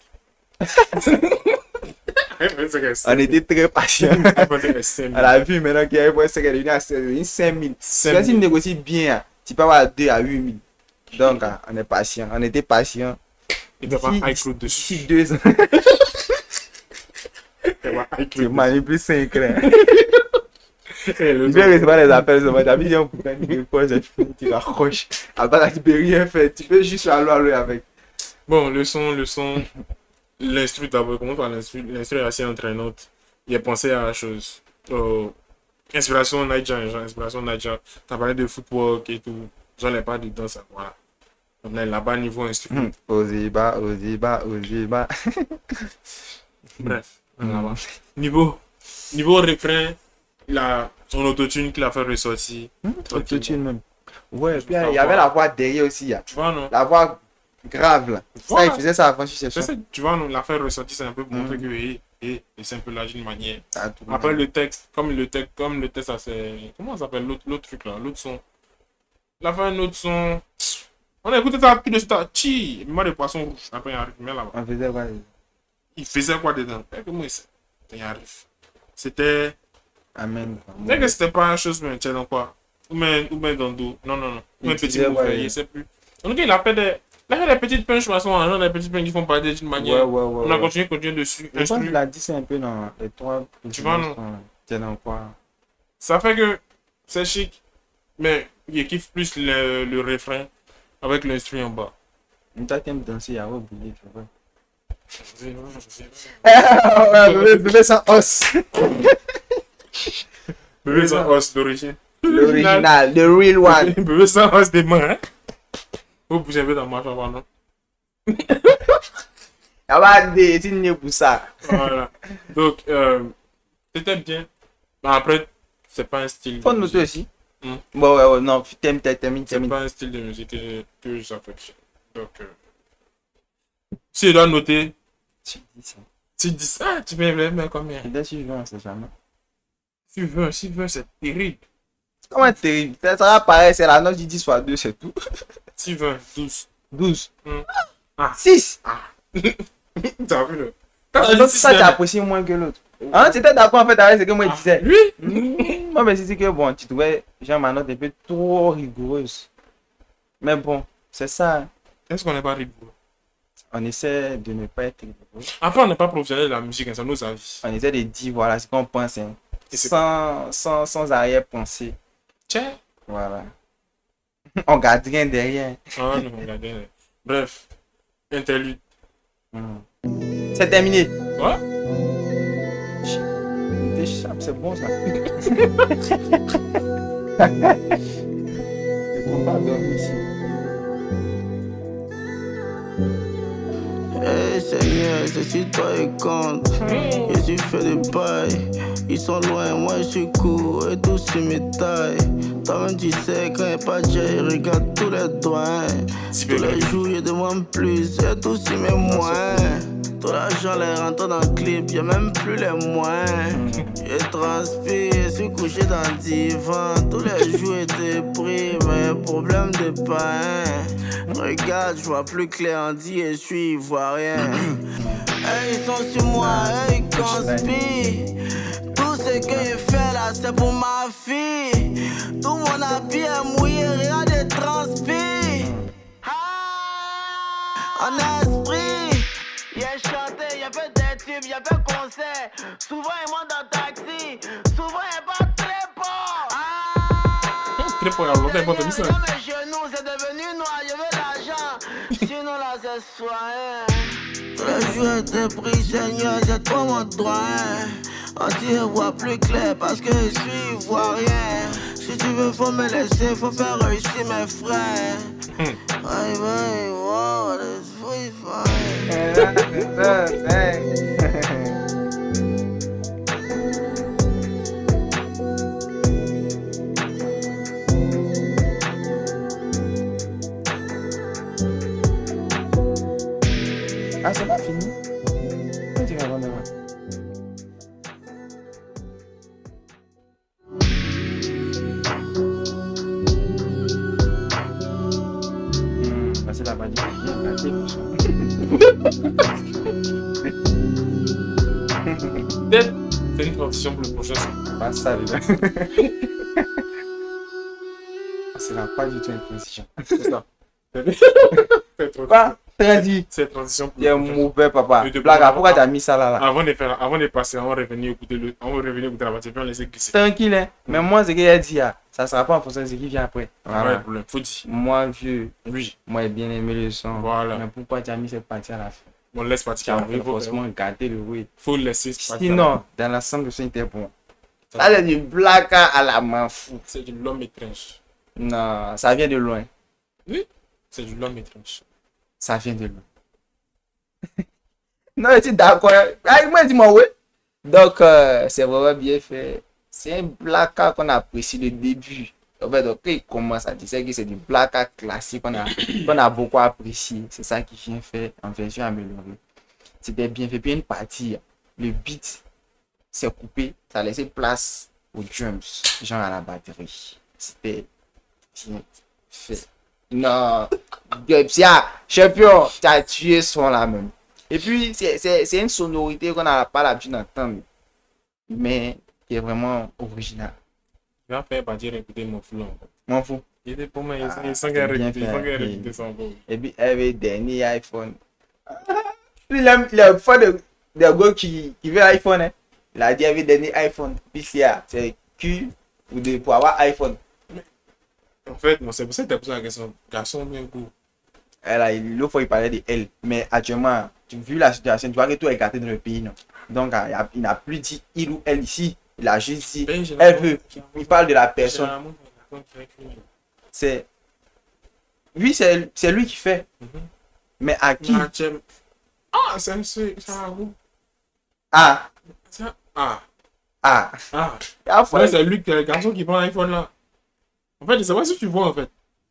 On était très patient. On a vu maintenant qu'il y a iPhone 5 est devenu à 5000. Si tu négocies bien, tu peux avoir 2 à 8000. Donc, on est patient. On était patient. Il doit pas iCloud dessus. D'ici 2 ans. Tu manipules 5 ans. Il vient recevoir les appels. T'as vu, pour gagner quoi, tu raccroches. Après, tu peux rien faire. Tu peux juste aller avec. Bon, le son. L'instru d'abord. Comment faire l'instru? L'instru est assez entraînante. Il a pensé à la chose. Inspiration Naija. T'as parlé de footwork et tout. J'en ai pas dedans, ça. Voilà. On est là-bas niveau instru. Oziba. Bref, on est là-bas. Niveau refrain, son autotune qu'il a fait ressortir. Autotune même. Ouais, puis il y avait la voix derrière aussi. Tu vois, non? La voix grave là. Voilà. Ça, il faisait ça avant sur ses sons. Tu vois, non, la faire ressortir, c'est un peu pour montrer que et c'est un peu là d'une manière. Après le texte, comme le texte, ça c'est. Comment ça s'appelle l'autre truc là? L'autre son. Il a fait un autre son. On a écouté ça plus de ça. Chi! Moi, des poissons rouges. Après, il arrive. Mais là-bas. On faisait quoi? Il faisait quoi dedans? Comment il arrive? C'était. Amen. C'est que c'était pas une chose, mais tu sais dans quoi? Ou bien dans le dos. Non. Ou un petit mot fait, il sait plus. En tout cas, il a fait des petites punches, façon, des petites punches qui font parler d'une manière. On a continué dessus. Je pense qu'il a dit c'est un peu dans les 3. Tu vois, non? Tu dans quoi? Ça fait que c'est chic, mais il kiffe plus le refrain avec l'instru en bas. Toi, t'aimes danser, il y a oublié, tu vois. Bébé sans os. Bébé sans os, l'origine. L'original, the real one. Bébé sans os des mains, hein? Vous bougez un peu dans ma chambre, non? Il va des signes pour ça. Voilà. Donc, c'était bien. Mais après, c'est pas un style. Faut noter aussi. Bon, non, termine. C'est pas un style de musique que j'affectionne. Donc, si je dois noter. Tu dis ça. Tu dis ça, tu peux me mettre combien? Si je veux, on sait jamais. Si veux, c'est terrible. Comment terrible? Ça sera pareil, c'est la note du 10 fois 2, c'est tout. Si veux, 12. 12. 6. T'as vu le. Ça, tu apprécies moins que l'autre. Hein, tu étais d'accord en fait avec ce que moi je disais. Oui. Moi, mais c'est que bon, tu trouvais genre ma note un peu trop rigoureuse. Mais bon, c'est ça. Est-ce qu'on n'est pas rigoureux? On essaie de ne pas être rigoureux. Après, on n'est pas professionnel de la musique, ça nous avis. On essaie de dire voilà ce qu'on pense, hein, sans arrière-pensée. Tiens. Voilà. On garde rien derrière. Ah non, on garde rien. Bref, interlude. C'est terminé. Ouais. T'échappes, c'est bon ça. On va dormir ici. Hey Seigneur, c'est sur toi et compte. Je suis fait de paille. Ils sont loin, moi je suis court et tous sur mes tailles. Toi-même tu sais, quand y'a pas de jet, regarde tous les doigts. Tous les jours, je demande plus, et tous sur mes moyens. Tout l'argent les rentre dans le clip, y'a même plus les moyens. Je transpire, je suis couché dans le divan. Tous les jours étaient pris, mais problème de pain. Regarde, je vois plus clair en dit et je suis ivoirien. Hey, ils sont sur moi, hey, ils conspirent. Tout ce que je fais là, c'est pour ma fille. Tout mon habit est mouillé, rien de transpire. En esprit, y'a chanté, y'a fait des tubes, y'a fait concert. Souvent il monte dans taxi, souvent il pas très fort. Très fort, alors longtemps, il pas ça. Mes genoux, c'est devenu noir, je veux l'argent. Sinon là, c'est soin. Tous les jours étaient pris, Seigneur, c'est toi mon droit. On t'y voit plus clair parce que je suis ivoirien. Je Si tu veux, faut me laisser, faut faire réussir mes frères. Bye bye, wow, let's free Ah, c'est pas fini. Tu vas voir. C'est la magie. C'est une transition pour le prochain son. Pas ça, déjà. C'est pas du tout une transition. C'est ça. Pas traduit. C'est transition pour Il est mauvais, papa. Blague, pourquoi t'as mis ça là? Avant de passer, on va revenir écouter la partie, puis on laisse glisser. Tranquille, hein. Mais moi, ce qu'il a dit, ça sera pas en fonction de ce qui vient après. Voilà. Ouais, faut dire. Moi, vieux. Oui. Moi, j'ai bien aimé le son. Voilà. Mais pourquoi tu as mis cette partie à la fin? On laisse partie Tu as forcément gâté le bruit. Faut laisser cette partie. Sinon, dans l'ensemble, le son était bon. Ça, c'est du blague à la main fou. C'est du long étrange. Non, ça vient de loin. Oui, c'est du long étrange. Ça vient de loin. Non, je suis d'accord. Moi, dis-moi, oui. Donc, c'est vraiment bien fait. C'est un blackout qu'on apprécie le début. En fait, donc, il commence à dire que c'est du blackout classique qu'on a beaucoup apprécié. C'est ça qui vient faire en version améliorée. C'était bien fait. Puis, une partie, le beat s'est coupé. Ça a laissé place aux drums, genre à la batterie. C'était bien fait. Non, Gupsia, champion, tu as tué son là même. Et puis, c'est une sonorité qu'on n'a pas l'habitude d'entendre, mais qui est vraiment originale. Je vais faire partir écouter mon flou. M'en fous. Il était pour moi, il s'en a réécouté son beau. Et puis, avec dernier iPhone. Le fan de gars qui veut l'iPhone, hein. Il a dit avec dernier iPhone. Puis, c'est Q ou de pour avoir iPhone. En fait, c'est pour ça que tu as posé la question. Garçon, bien court. L'autre fois, il parlait de elle. Mais actuellement, tu vu la situation, tu vois que tout est gâté dans le pays. Non? Donc, il n'a plus dit il ou elle ici. Il a juste dit elle veut. Il parle de la personne. C'est. Oui, c'est lui qui fait. Mais à qui? Ah, c'est ça. Ah. Ah. Ah. Ah. Ouais, c'est lui, le garçon qui prend l'iPhone là. En fait, je sais pas si tu vois en fait.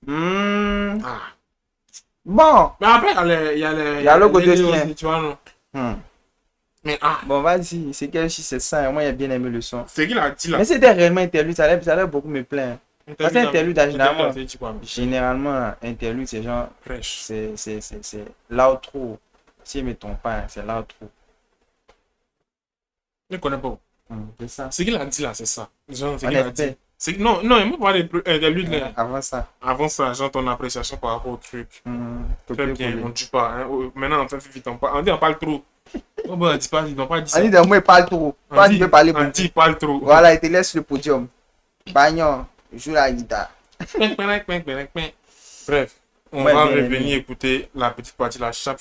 Ah. Bon. Mais après, il y a le côté aussi, tu vois, non? Mais bon, vas-y, c'est quel c'est ça. Moi, j'ai bien aimé le son. C'est qu'il a dit là. Mais c'était réellement interlude, ça allait beaucoup me plaindre. Parce que interlude, généralement, interlude, c'est genre. C'est l'outro. Si je ne me trompe pas, c'est l'outro. Je ne connais pas. C'est ça. Ce qu'il a dit là, c'est ça. Genre, c'est qu'il a dit. Non, il m'a parlé d'interlude là. Avant ça, genre ton appréciation par rapport au truc. Très bien, on ne dit pas. Hein. Maintenant, on fait vite, on parle trop. On ne dit pas, ils n'ont pas dit ça. On dit moi, il parle trop. On dit, il parle trop. Voilà, il te laisse le podium. Bagnon, joue la guitare. Bref, on va revenir écouter la petite partie, la chap.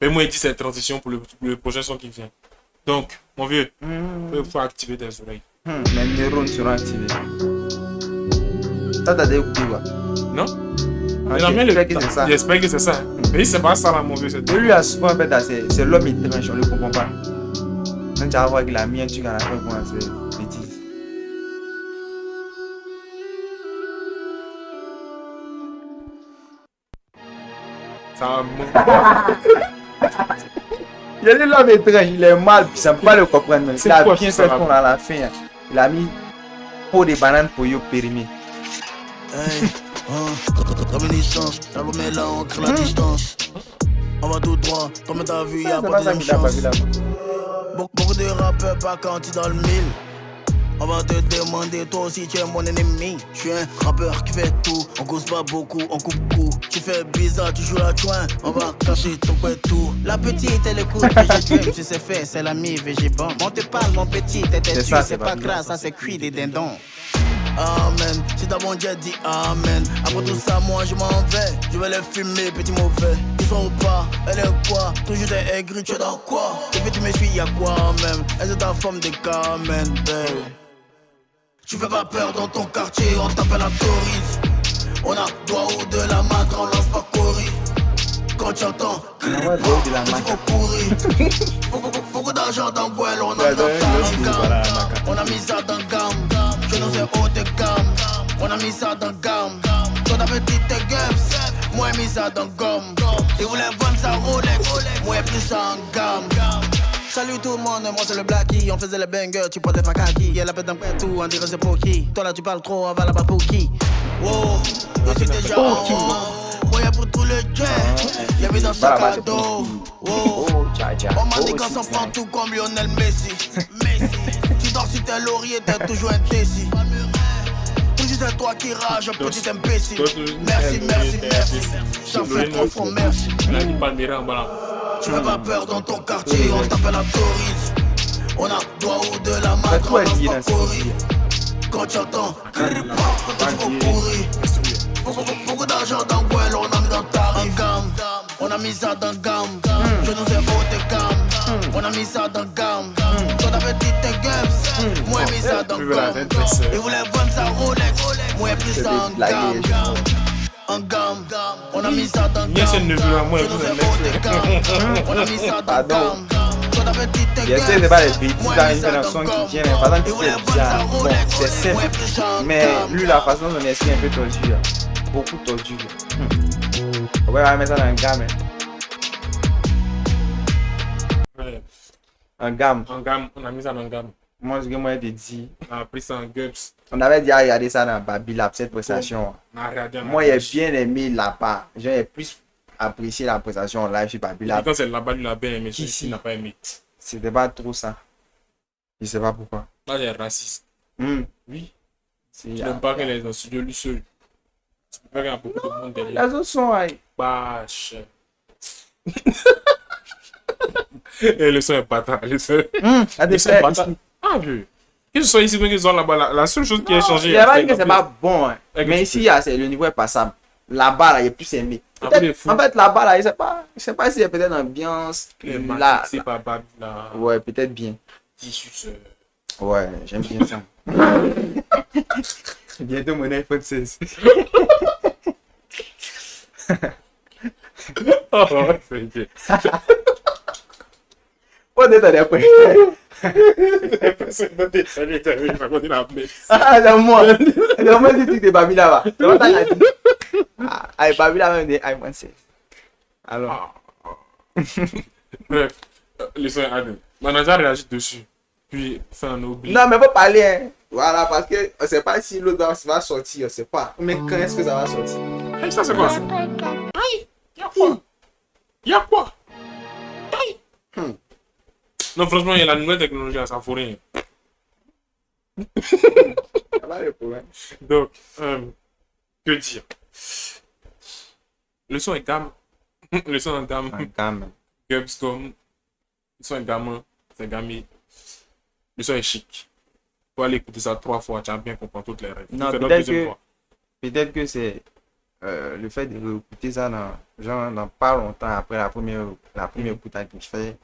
Mais moi, il dit cette transition pour le prochain son qui vient. Donc, mon vieux, il faut activer tes oreilles. Mes neurones seront activés. Ça, t'as écouté quoi? Non? J'espère que c'est ça. Mais c'est pas ça là, mon vieux. Lui, a souvent fait c'est l'homme étrange, on ne le comprend pas. Quand tu vas voir qu'il a mis un truc à la fin pour c'est bêtise. Ça il a dit l'homme étrange, il est mal, puis ça ne peut pas le comprendre. Il a bien fait pour à la fin. Il a mis pour des bananes pour yo périmé. Comme une licence, la remets là, on crée la distance. On va tout droit, comme t'as vu, y'a pas de chance. Beaucoup de rappeurs pas quand tu dans le mille. On va te demander toi aussi tu es mon ennemi. Je suis un rappeur qui fait tout. On cause pas beaucoup, on coupe coup. Tu fais bizarre, tu joues la joint. On va cacher ton tout. La petite elle écoute que je dream. Je sais faire, c'est l'ami VG bon. On te parle mon petit, t'es dessus. C'est pas grave, ça c'est cuit des dindons. Amen, si t'as bon Dieu dis amen. Après tout ça moi je m'en vais. Je vais les fumer petit mauvais. Ils sont ou pas, elle est quoi? Toujours t'es aigri, tu es dans quoi? Depuis tu me suis y'a quoi même? Est-ce ta forme de Carmen, babe? Tu fais pas peur dans ton quartier, on t'appelle un touriste. On a doigt ou de la main, on lance pas courir. Quand tu entends, faut courir. Beaucoup d'argent dans Guel, on a mis dans ta gamme. On a mis ça dans gamme. Je nous ai haut de gamme. On a mis ça dans gamme. Toi t'avais dit tes gueps, moi j'ai mis ça dans gomme. Ils voulaient vendre sa Rolex, moi j'ai pris ça en gamme. Salut tout le monde, moi c'est le Blackie. On faisait les bangers, tu portais ma kaki. Y'a la pète d'un prêt tout, on dirait c'est pour qui. Toi là tu parles trop, on va là-bas pour qui. Wow, je suis déjà en haut. Moi y'a pour tout le jet, y'a mis dans son cadeau. Wow, on m'a dit qu'on s'en prend tout comme Lionel Messi. Tu dors sur tes lauriers, t'es toujours indécis. C'est toi qui rage, petit imbécile. Merci. J'en fais trop fort, merci. Tu n'as pas peur dans ton quartier, on t'appelle un touriste. On a doigt ou de la main, on lance pas courir. Quand tu entends, faut courir. Beaucoup d'argent dans Guel, on a mis dans ta gamme. On a mis ça dans gamme. Je nous ai haut de gamme. On a mis ça dans gamme. Toi t'avais dit tes gueps, moi j'ai mis ça dans gamme. Ils voulaient vendre sa Rolex, moi j'ai pris ça en gamme. En gamme, on a mis ça dans gamme. Je nous ai haut de gamme. On a mis ça dans gamme. Toi t'avais dit tes gueps, c'est pas les bêtises dans une génération qui vient, mais par exemple c'est bizarre. Bon, c'est simple, mais lui la façon dont on est un peu tordu, beaucoup tordu. Ouais, on va mettre ça dans un gamme. En gamme. En gamme, on a mis ça dans gamme. Moi, ce que moi j'ai dit. On a pris ça en gups. On avait déjà regardé ça dans Babylab, cette prestation. Moi, j'ai bien aimé là-bas. J'ai plus apprécié la prestation en live sur Babylab. Quand c'est là-bas, il a bien aimé. Qui n'a pas aimé. C'était pas trop ça. Je sais pas pourquoi. Là, il est raciste. Oui. Tu n'aimes pas qu'elle est dans le studio lui seul. Tu peux pas qu'il y a beaucoup de monde derrière. Les autres sont aïe. Bâche. Et le son est patin. Le son est patin. Ah, vieux. Que ce soit ici ou que ce soit là-bas, la seule chose qui a changé. Il n'y a pas dit que c'est pas bon. Hein. Mais ici, le niveau est passable. Là-bas, là, il est plus aimé. En fait, là-bas, là, je sais pas s'il y a peut-être une ambiance. Là, c'est pas bad, là. Ouais, peut-être bien. Tissus. Ouais, j'aime bien ça. Bientôt mon iPhone 16. Oh, c'est bien. On est allé après. C'est noté, ça lui est arrivé, il va continuer à appeler. Ah, c'est moi. C'est moi du truc de Babi là-bas. C'est moi qui a dit. Ah, Babi là, même des iPhone 16. Alors. Bref, le son est admis. On a déjà réagi dessus. Puis, fait un oubli. Non, mais faut parler, hein. Voilà, parce que on sait pas si l'autre va sortir, on sait pas. Mais quand est-ce que ça va sortir? Hey, ça c'est quoi ça? Aïe, y'a quoi? Y'a quoi? Aïe. Non, franchement, il y a la nouvelle technologie à ça, faut rien. Ça va le problème. Donc, que dire? Le son est gamme. Le son est gamme. Gamme. Gubscom. Le son est gamin. C'est gamé. Le son est chic. Faut aller écouter ça 3 fois, tu as bien compris toutes les règles. Non, peut-être que c'est le fait de réécouter ça dans pas longtemps après la première écoute qui fait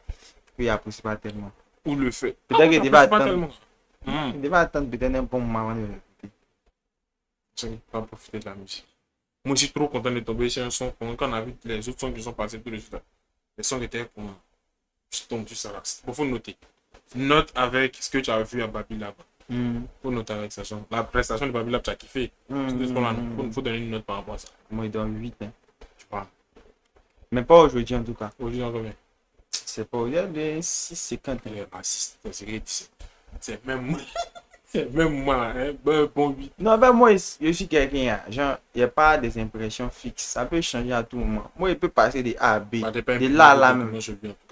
qu'il apprécie pas tellement. Ou le fait. Peut-être qu'il devait attendre. Il devait attendre peut-être un bon moment de l'écouter. Je n'ai pas profité de la musique. Moi, je suis trop content de tomber sur un son. Quand on a vu les autres sons qui sont passés tous les jours, les sons étaient pour moi. Je tombe sur ça là. Il faut noter. Note avec ce que tu as vu à Babylab. Faut noter avec ça. La prestation de Babylab, tu as kiffé. Il faut donner une note par rapport à ça. Moi, il donne 8. Hein. Tu parles. Mais pas aujourd'hui en tout cas. Aujourd'hui en combien? C'est pas aujourd'hui, 6,50. Il est raciste. C'est même moi, hein. Bon 8. Non, ben moi, je suis quelqu'un, genre, il n'y a pas des impressions fixes. Ça peut changer à tout moment. Moi, il peut passer de A à B, de là à là même.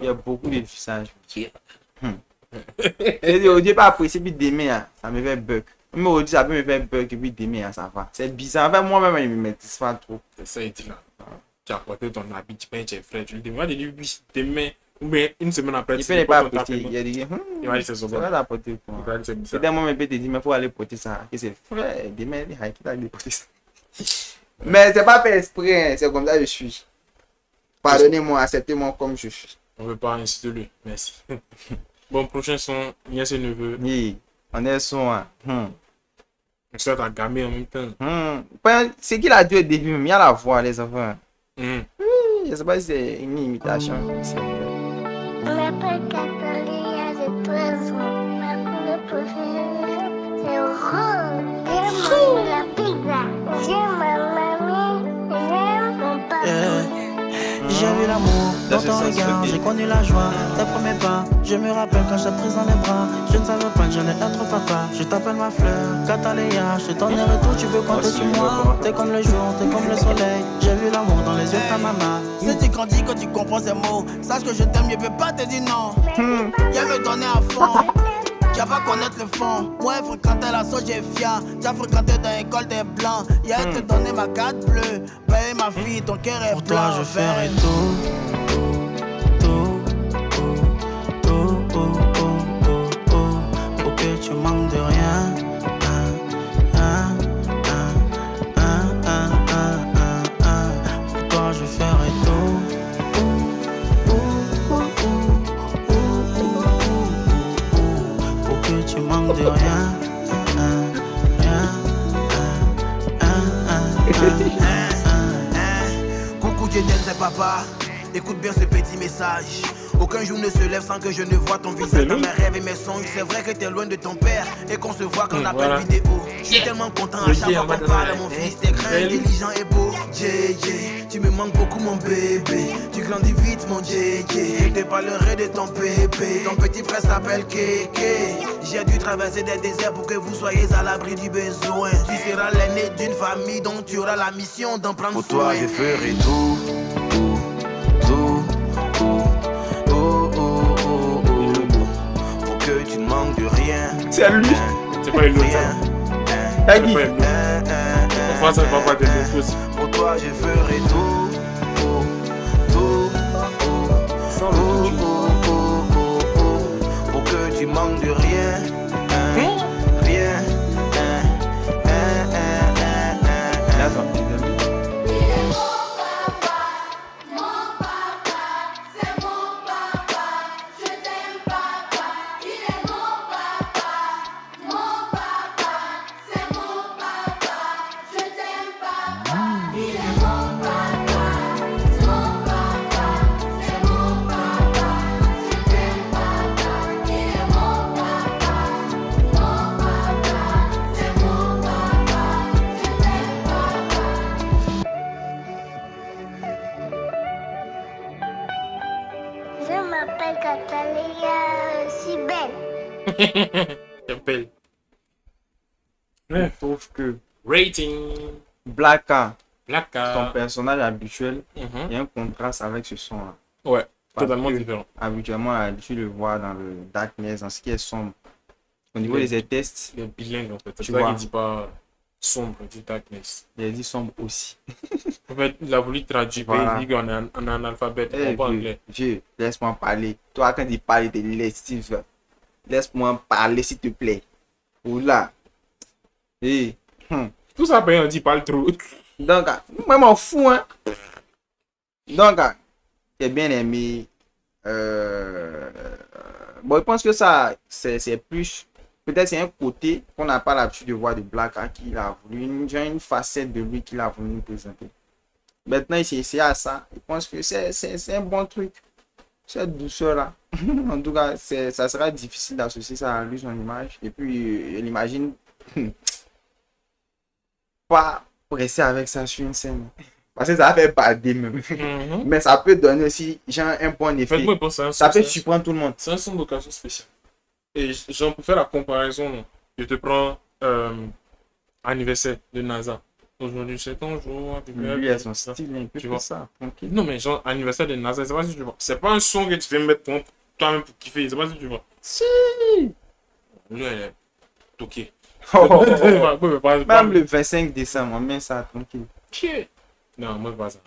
Il y a beaucoup de visages. Au début, pas apprécier, puis demain, ça me fait bug. Mais aujourd'hui, ça peut me faire bug, et puis demain, ça va. C'est bizarre. En fait, moi-même, il me maîtrise pas trop. C'est ça, il dit là. Tu as porté ton habit, tu peins tes frères, tu lui dis, moi, oui, demain, ou bien une semaine après, il peut ne pas apporter. Il a dit, il va dire, c'est ça va apporter. Peut-être moi, il peut te dire, mais il faut aller porter ça. Et c'est frère, demain, il va aller porter ça. Mais c'est pas fait exprès, c'est comme ça que je suis. Pardonnez-moi, acceptez-moi comme je suis. On veut pas insulter lui, merci. Bon, prochain son, Niasse et Neveu. Oui, on est son. Ça t'a gamé en même temps. C'est qu'il a dit au début, mais il y a la voix, les enfants. Mm. Je sais pas si c'est une imitation. On m'appelle Catalina de 13 ans. Ma couleur préférée, c'est rose. J'aime la pizza. J'aime ma mamie. J'aime mon papa. J'ai vu l'amour dans ton regard, j'ai connu la joie, tes premiers pas. Je me rappelle quand j'ai pris dans les bras. Je ne savais pas que j'allais être papa. Je t'appelle ma fleur, Catalina. Je te donnerai tout, tu peux compter sur moi. T'es comme le jour, t'es comme le soleil. J'ai vu l'amour dans les yeux de ta maman. Si tu grandis, quand tu comprends ces mots, sache que je t'aime, je peux pas te dire non. Viens me donner à fond. Tu vas connaître le fond. Moi, fréquenté la sauce, j'ai fier. Tu as fréquenté dans l'école des blancs. Hier, te donné ma carte bleue. Paye ma fille, ton cœur est blanc. Pour toi, je ferai tout. Pour que tu manques de rien. Pour toi, je ferai tout. Pour que tu manques de rien. Coucou, Dieu t'aime, c'est papa. Écoute bien ce petit message. Aucun jour ne se lève sans que je ne vois ton visage dans mes rêves et mes songes. C'est vrai que t'es loin de ton père et qu'on se voit quand on appelle vidéo. Je suis tellement content à chaque fois qu'on parle à mon fils. T'es grand, intelligent et beau. JJ, tu me manques beaucoup mon bébé. Tu grandis vite mon JJ. Je te parlerai de ton bébé. Ton petit frère s'appelle Kéké. J'ai dû traverser des déserts pour que vous soyez à l'abri du besoin. Tu seras l'aîné d'une famille dont tu auras la mission d'en prendre soin. Pour toi je ferai tout. Que tu ne manques de rien. C'est à lui. C'est pas une autre. T'as dit. Enfin, ça va pas de l'autre aussi. Pour toi, je ferai tout. Sans le pour que tu manques de rien. Rien. Je m'appelle Catalina, si belle. C'est belle. Je trouve que Rating. Blacka, Blacka. son personnage habituel, il y a un contraste avec ce son-là. Ouais, Parce totalement que différent. Habituellement, tu le vois dans le Darkness, dans ce qui est sombre. Au niveau des tests, Il est bilingue en fait. C'est Tu pour ça vois. qu'il dit pas sombre, il dit darkness. il a dit sombre aussi. En fait, il a voulu traduire, Voilà. il dit qu'on est en analphabète, il comprend pas anglais. Dieu, laisse-moi parler. Toi, quand il parle, il te laisse, Steve. Laisse-moi parler, s'il te plaît. Oula. Et, Tout ça, on dit parle trop. donc, moi, m'en fous, hein. Donc, j'ai bien aimé. Bon, je pense que ça, c'est plus. Peut-être c'est un côté qu'on n'a pas l'habitude de voir de Blacka qu'il a voulu. Une facette de lui qu'il a voulu nous présenter. Maintenant, il s'est essayé à ça. Je pense que c'est un bon truc. Cette douceur-là. En tout cas, ça sera difficile d'associer ça à lui, son image. Et puis, il imagine pas pressé avec ça sur une scène. Parce que ça va faire bader même. Mais ça peut donner aussi genre, un bon effet. Faites-moi penser à Ça peut surprendre tout le monde. C'est un son d'occasion spécial. Et genre, pour faire la comparaison, je te prends anniversaire de NASA. Aujourd'hui, c'est ton jour. Lui, il a son style, un peu Tu tout vois. ça. Tranquille. Non, mais genre, anniversaire de NASA, c'est pas si tu vois. C'est pas un son que tu viens mettre pour toi-même pour kiffer. C'est pas si tu vois. Si. Lui, elle est toquée. Même le 25 décembre, on met ça tranquille. Non, moi, pas ça.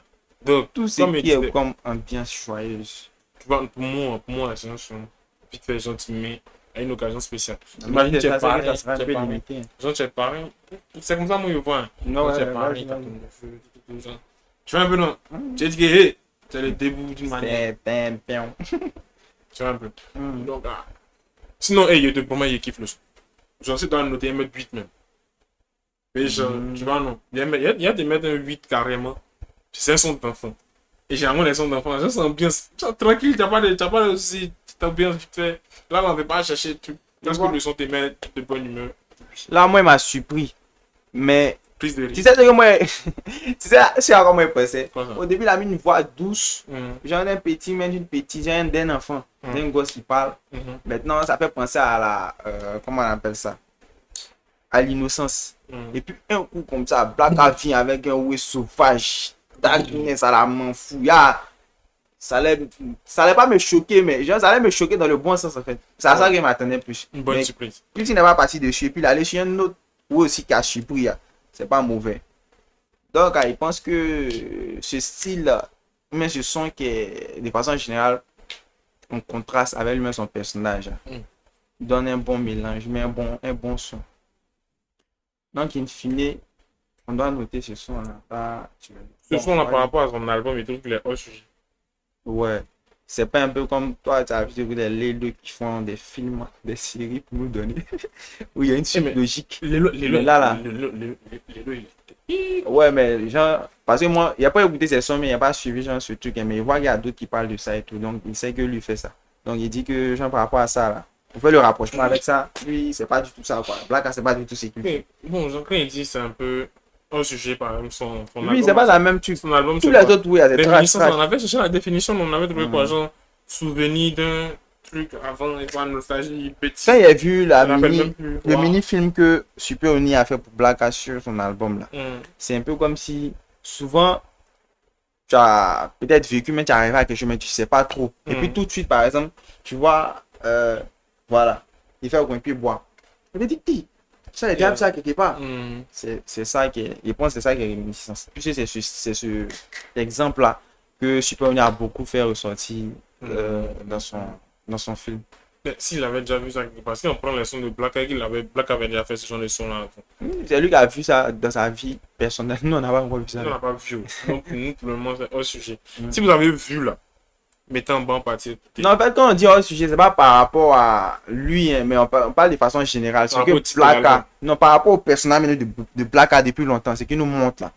Donc, Tout ce qui est comme ambiance joyeuse. tu vois, pour moi, c'est un son vite fait gentil, mais à une occasion spéciale. Mais Imagine, tu es ça parrain, sera un tu es peu parrain. limité. Genre, tu es parrain. C'est comme ça, moi, je vois. Non, Tu es ouais, parrain, ouais, t'as ouais. ton feu, tout ça. Tu vois un peu, non? Tu as dit que, hey, tu as le début d'une manière. C'est un pion. Tu vois un peu. Donc, sinon, hey, je te promets, je kiffe le son. J'en sais dans la noter, mettre 8 même. Mais genre, tu vois, non. Il y a des mettre un 8 carrément. C'est un son d'enfant. Et généralement, les sons d'enfant, ça c'est ambiance. Tranquille, tu n'as pas de soucis. Tu ambiance vite fait. Là, on ne veut pas chercher. Parce que le son te met de bonne humeur. Là, moi, il m'a surpris. Mais. Plus de rire. Tu sais ce que moi. Tu sais, c'est encore moi pensé. Au début, il a mis une voix douce. Genre un petit, même une petite, genre d'un enfant. D'un gosse qui parle. Maintenant, ça fait penser à la. Comment on appelle ça? À l'innocence. Et puis, un coup comme ça, Blacka vient avec un oué sauvage. Ça la m'en fout. Ça allait pas me choquer, mais genre, ça allait me choquer dans le bon sens en fait. C'est à ça que je m'attendais plus. Une bonne surprise. Puis il n'est pas parti dessus, et puis il allait sur un autre ou aussi qui a surpris. C'est pas mauvais. Donc, il pense que ce style-là, mais ce son qui est de façon générale en contraste avec lui-même son personnage, donne un bon mélange, mais un bon son. Donc, in fine, on doit noter ce son-là. Ce son-là par rapport à son album, il trouve qu'il est hors sujet. Ouais. C'est pas un peu comme toi, tu as vu les deux qui font des films, des séries pour nous donner. Où il y a une suite logique. Là. Ouais, mais genre, parce que moi, il n'y a pas écouté ces sons, mais il n'y a pas suivi genre ce truc. Mais il voit qu'il y a d'autres qui parlent de ça et tout. Donc, il sait que lui fait ça. Donc, il dit que, genre, par rapport à ça, là, on fait le rapprochement avec ça. Lui, c'est pas du tout ça, quoi. Blacka, c'est pas du tout ce qu'il fait. Bon, genre, quand il dit c'est un peu un sujet, par exemple, son album. Oui, c'est pas la même truc. Son album, tous les autres, oui, il y a des traces. On avait cherché la définition, on avait trouvé quoi, genre, souvenir d'un truc avant, et pas nostalgie, petit. Quand il a vu le mini-film que Super Oni a fait pour Blacka sur son album, là, c'est un peu comme si, souvent, tu as peut-être vécu, mais tu arrives à quelque chose, mais tu sais pas trop. Et puis tout de suite, par exemple, tu vois, voilà, il fait au coin, puis il boit. Il te dit, ça, il est ça quelque part. C'est ça qui est, je pense que c'est ça qui est réminiscence. Puis c'est ce exemple-là que Super Oni a beaucoup fait ressortir dans son film. Mais s'il avait déjà vu ça, parce qu'on prend les sons de Blacka, Blacka avait déjà fait ce genre de son-là. C'est lui qui a vu ça dans sa vie personnelle. Nous, on n'a pas encore vu ça. On n'a pas vu. Donc, pour nous, pour le moment, c'est hors sujet. Si vous avez vu là, mettez en banc partie. Non, en fait, quand on dit hors sujet, c'est pas par rapport à lui, hein, mais on parle de façon générale. C'est que Blacka, non, par rapport au personnage de Blacka depuis longtemps, c'est qu'il nous montre là.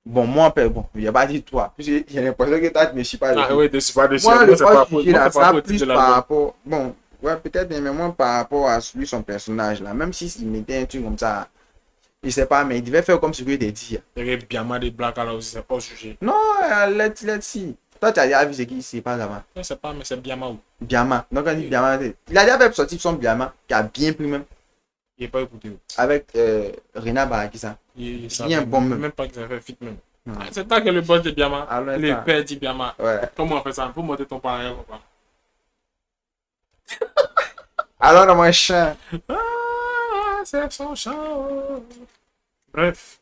Bon, moi, il n'y a pas dit toi. J'ai l'impression que toi, tu ne me suis pas dessus. Ah oui, tu ne suis pas dessus. Moi, le sujet là, ça plus par rapport. Bon, ouais, peut-être, mais moi, par rapport à lui, son personnage là, même s'il mettait un truc comme ça, je sais pas, mais il devait faire comme ce qu'il a dit. Il y a Biama de Blacka là aussi, c'est hors sujet. Non, let's see. Toi, tu as déjà vu ce qui s'est passé avant. Je ne sais pas, mais c'est Biama où? Biama. Donc, on dit Biama. Il a déjà fait sortir son Biama, qui a bien pris même. Il n'est pas écouté. Avec Rena Barakisa. Il a bon même. Même pas qu'il a fait fit même. C'est toi qui es le boss de Biama. Le père dit Biama. Ouais. Comment on fait ça? Faut monter ton parrain ou pas? Alors, dans mon chien. Ah, c'est son chant. Bref.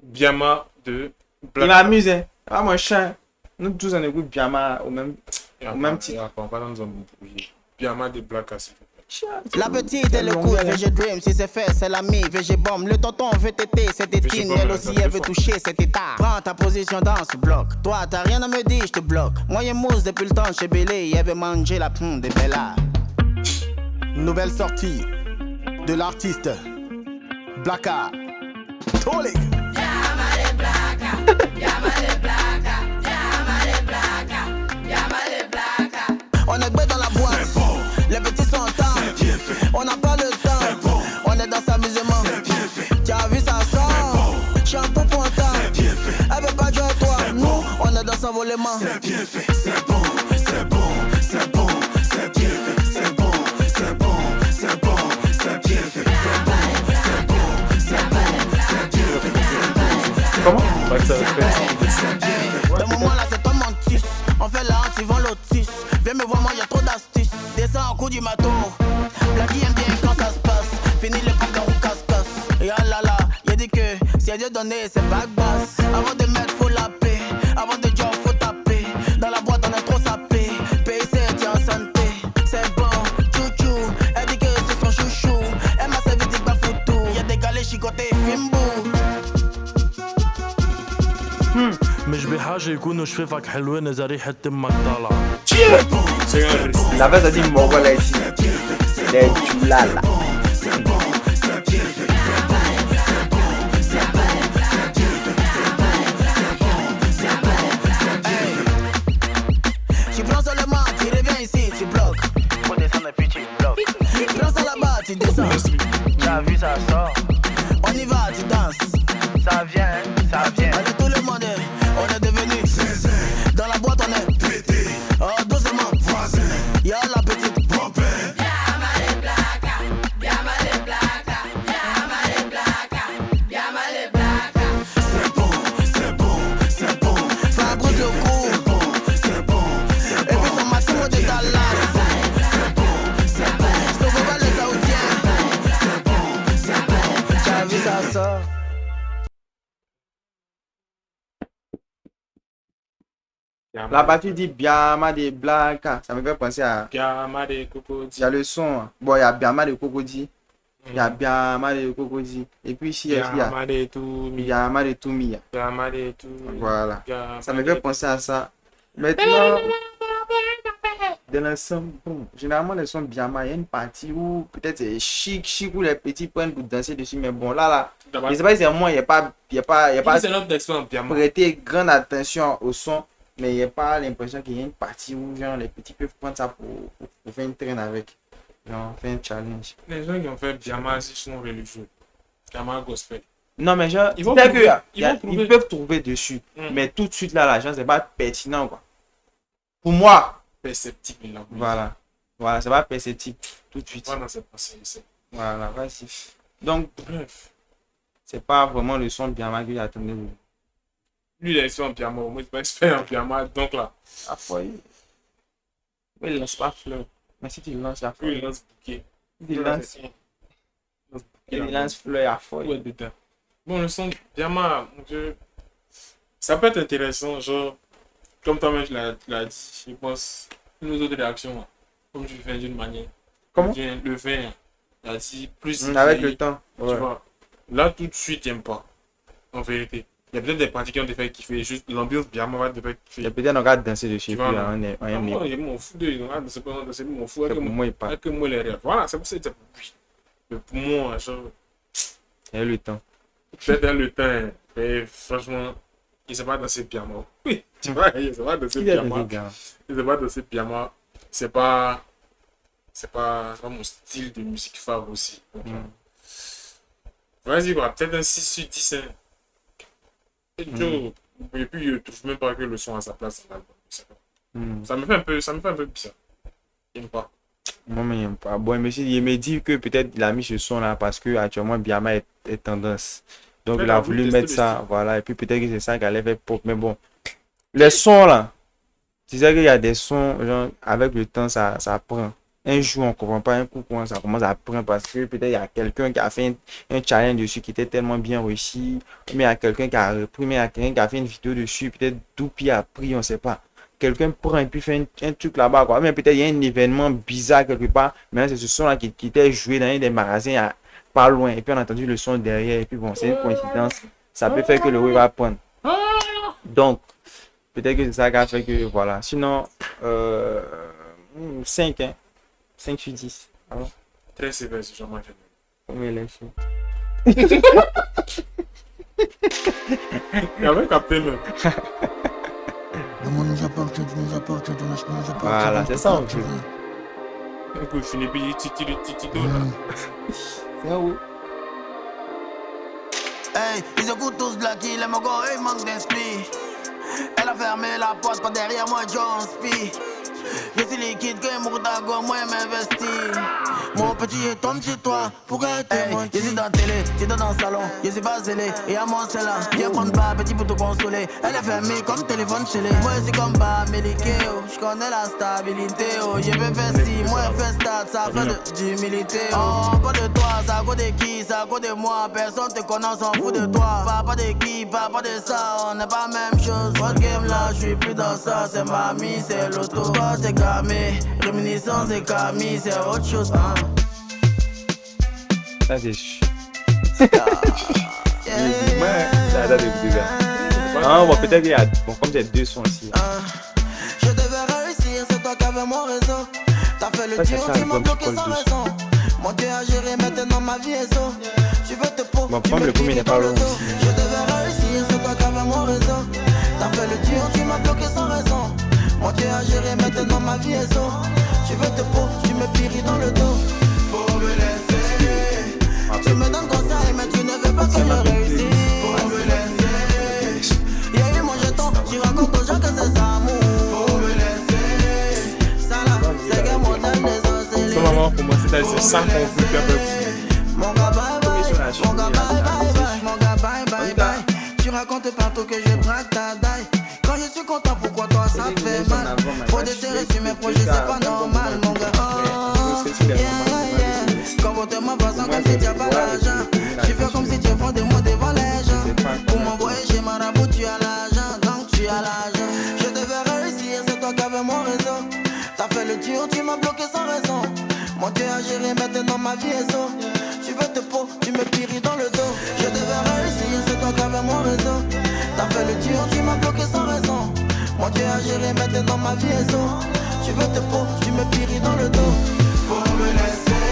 Biama de Blacka. Il m'amuse, hein. Ah, mon chien. Nous tous on écoute Biama au même titre. On va dans un Biama de Blacka. La petite et le coup, VG Dream, si c'est fait, c'est l'ami, VG Bomb. Le tonton veut téter, c'est tétine, elle aussi elle veut toucher cet état. Prends ta position dans ce bloc. Toi, t'as rien à me dire, je te bloque. Moi, y'a mousse depuis le temps chez Bélé, elle veut manger la pomme de Bella. Nouvelle sortie de l'artiste Blacka. Tolé. On est bête dans la boîte, les petits sont en temps. On n'a pas le temps, on est dans s'amusement. Tu as vu ça sort, shampoo pour un temps. Elle veut pas jouer à toi, nous on est dans s'envolement. C'est bien fait, c'est bon, c'est bon, c'est bon, c'est bien fait, c'est bon, c'est bon, c'est bon, c'est bien fait, c'est bon, c'est bon, c'est bon, c'est bien fait. Comment? Le moment là c'est pas mentis, on fait la honte, ils vont l'autis. Viens me voir, moi y'a trop d'astuces. Descends au coup du maton. Blacky aime bien quand ça se passe. Fini le coup de casse-casse. Et ah là là, y'a dit que si y'a Dieu donné, c'est vague basse. Avant de mettre, faut la paix. Avant de job, faut taper. Dans la boîte, on est trop sapé. PIC, t'es en santé. C'est bon, chouchou. Elle dit que c'est son chouchou. Elle m'a servi des bafoutou. Y'a des galets chicotés, fimbo. مش بحاجة يكونوا شفافك حلوين إذا ريحة تمك طالعة. La base a dit Mogol ici. Les Tchoulala. Là-bas, tu dis Biama de Blanca. Ça me fait penser à. Biama de Cocody. Il y a le son. Bon, il y a Biama de Cocody. Il y a Biama de Cocody. Et puis ici, il y a. Biama de Toumi. Biama de Toumi. Biama de Toumi. Voilà. Ça me fait penser à ça. Maintenant. Dans l'ensemble, bon, généralement, les sons Biama, il y a une partie où peut-être c'est chic, où les petits prennent pour danser dessus. Mais bon, là. Je ne sais pas si c'est moi, il n'y a pas c'est notre texte Biama. Prêter grande attention au son. Mais il n'y a pas l'impression qu'il y a une partie où genre, les petits peuvent prendre ça pour faire une traîne avec. Genre, faire un challenge. Les gens qui ont fait Biama, c'est sont religieux. Biama gospel. Non, mais genre, ils peuvent trouver dessus. Mais tout de suite, là, genre, c'est pas pertinent, quoi. Pour moi. Perceptible, là. Voilà, c'est pas perceptible tout de suite. Voilà, c'est passé. Voilà, vas-y. Donc, bref. C'est pas vraiment le son de Biama que j'attendais. Lui, il est expert en Biama. Moi, je suis pas expert en Biama. Donc là. Ah, foi. Il lance pas fleur. Mais si tu lances la fleur. Il lance bouquet. Il lance fleur à foi. Ouais, dedans. Bon, le son de Biama, mon Dieu. Ça peut être intéressant. Genre, comme toi-même, tu l'as dit, je pense. Une autre réaction. Comme tu fais d'une manière. Comment? Le vin, il a dit plus. Avec le temps. Ouais. Tu vois. Là, tout de suite, j'aime pas. En vérité. Il y a peut-être des parties qui ont fait kiffer. Juste l'ambiance Biama va te faire kiffer. Il y a peut-être un gars danser dessus. Tu vois, non, il m'en fout d'eux. Ils ont danser, ils m'en fout. Avec moi, les rêves. Voilà, c'est pour ça que c'est oui. Mais pour moi, genre. Il y a le temps. Peut-être le temps. Mais franchement, il ne sait pas danser Biama. Oui, tu vois, il ne sait pas danser Biama. Il ne sait pas danser Biama. C'est pas mon style de musique phare aussi. Vas-y, quoi. Peut-être un 6 sur 10. Hein. Et puis, je trouve même pas que le son a sa place dans l'album. Ça me fait un peu bizarre. J'aime pas. Moi, mais j'aime pas. Bon, mais il me dit que peut-être il a mis ce son là parce que actuellement Biama est tendance. Donc il a voulu mettre ça, voilà. Et puis peut-être que c'est ça qu'elle allait faire pop. Mais bon, les sons là, tu sais qu'il y a des sons, genre, avec le temps, ça prend. Un jour, on ne comprend pas, un coup, ça commence à prendre parce que peut-être il y a quelqu'un qui a fait un challenge dessus qui était tellement bien réussi, mais il y a quelqu'un qui a repris, mais il y a quelqu'un qui a fait une vidéo dessus, peut-être Doupi a pris, on ne sait pas. Quelqu'un prend et puis fait un truc là-bas, quoi. Mais peut-être il y a un événement bizarre quelque part, mais c'est ce son-là qui était joué dans un des magasins pas loin, et puis on a entendu le son derrière, et puis bon, c'est une coïncidence, ça peut faire que le web va prendre. Donc, peut-être que c'est ça qui a fait que, voilà. Sinon, 5, hein. 5 sur 10. Alors. Très sévère, c'est genre moi. Oui, les filles. Il y avait capté même. Voilà, c'est ça, on veut. Un coup, il finit, puis il titille là. C'est où? Hey, ils écoutent tous Blacky, les mogos, ils manquent d'esprit. Elle a fermé la porte, pas derrière moi, John Spee. Je suis liquide, que Mourdago, moi m'investis. Mon petit, je tombe chez toi, pourquoi t'es moi? Je suis dans la télé, je suis dans le salon, je suis pas zélé. Et à mon là, viens prendre pas, petit pour te consoler. Elle est fermée comme téléphone chez les. Moi, c'est comme pas Mélikéo, je connais la stabilité. Oh, je vais faire si, moi, fais stade, ça fait d'humilité. Oh, pas de toi, ça cause de qui, ça cause de moi. Personne te connaît, on s'en fout de toi. Pas de qui, pas de ça, on n'est pas même chose. Votre game là, je suis plus dans ça, c'est mamie, c'est l'auto. C'est camé, réminiscence c'est Camille, c'est autre chose. Hein. Ça c'est chiant. Bon, peut-être qu'il y a, bon, comme c'est 2 sons aussi. Je devais réussir, c'est toi qui avais mon réseau. T'as fait le tir, tu m'as bloqué sans raison. Mon Dieu a géré, maintenant ma vie est so. Tu veux te pour, bon, comme le premier n'est pas long aussi. Je devais réussir, c'est toi qui avais mon réseau. T'as fait le tir, tu m'as bloqué sans raison. Mon Dieu a géré, maintenant ma vie est so. Tu veux te pour, tu me piris dans le dos. Faut me laisser. Tu me donnes conseil, mais tu ne veux pas que je réussisse. Faut me laisser. Y'a eu mon jeton, tu racontes aux gens que c'est ça, amour. Faut me laisser. Ça là, c'est que mon âme des oscillés. Ce moment pour moi, c'est ça qu'on veut faire. Mon gars, bye bye. Mon gars, bye bye. Mon gars, bye bye bye. Tu racontes partout que je traque ta daille. Quand je suis content, pourquoi toi ça te fait mal? Faut desserrer sur mes projets, c'est pas normal, mon gars. Oh, yeah, yeah. Comportement passant comme si tu n'as pas d'argent. Je fais comme si tu fais de moi devant les gens. Pour m'envoyer chez Marabout, tu as l'argent, donc tu as l'argent. Je devais réussir. vie est so. Tu veux te peau, tu me piris dans le dos. Je devais réussir, c'est toi qui avais mon réseau. T'as fait le dur, tu m'as bloqué sans raison. Moi tu as géré, maintenant ma vie est so. Tu veux te peau, tu me piris dans le dos. Faut me laisser.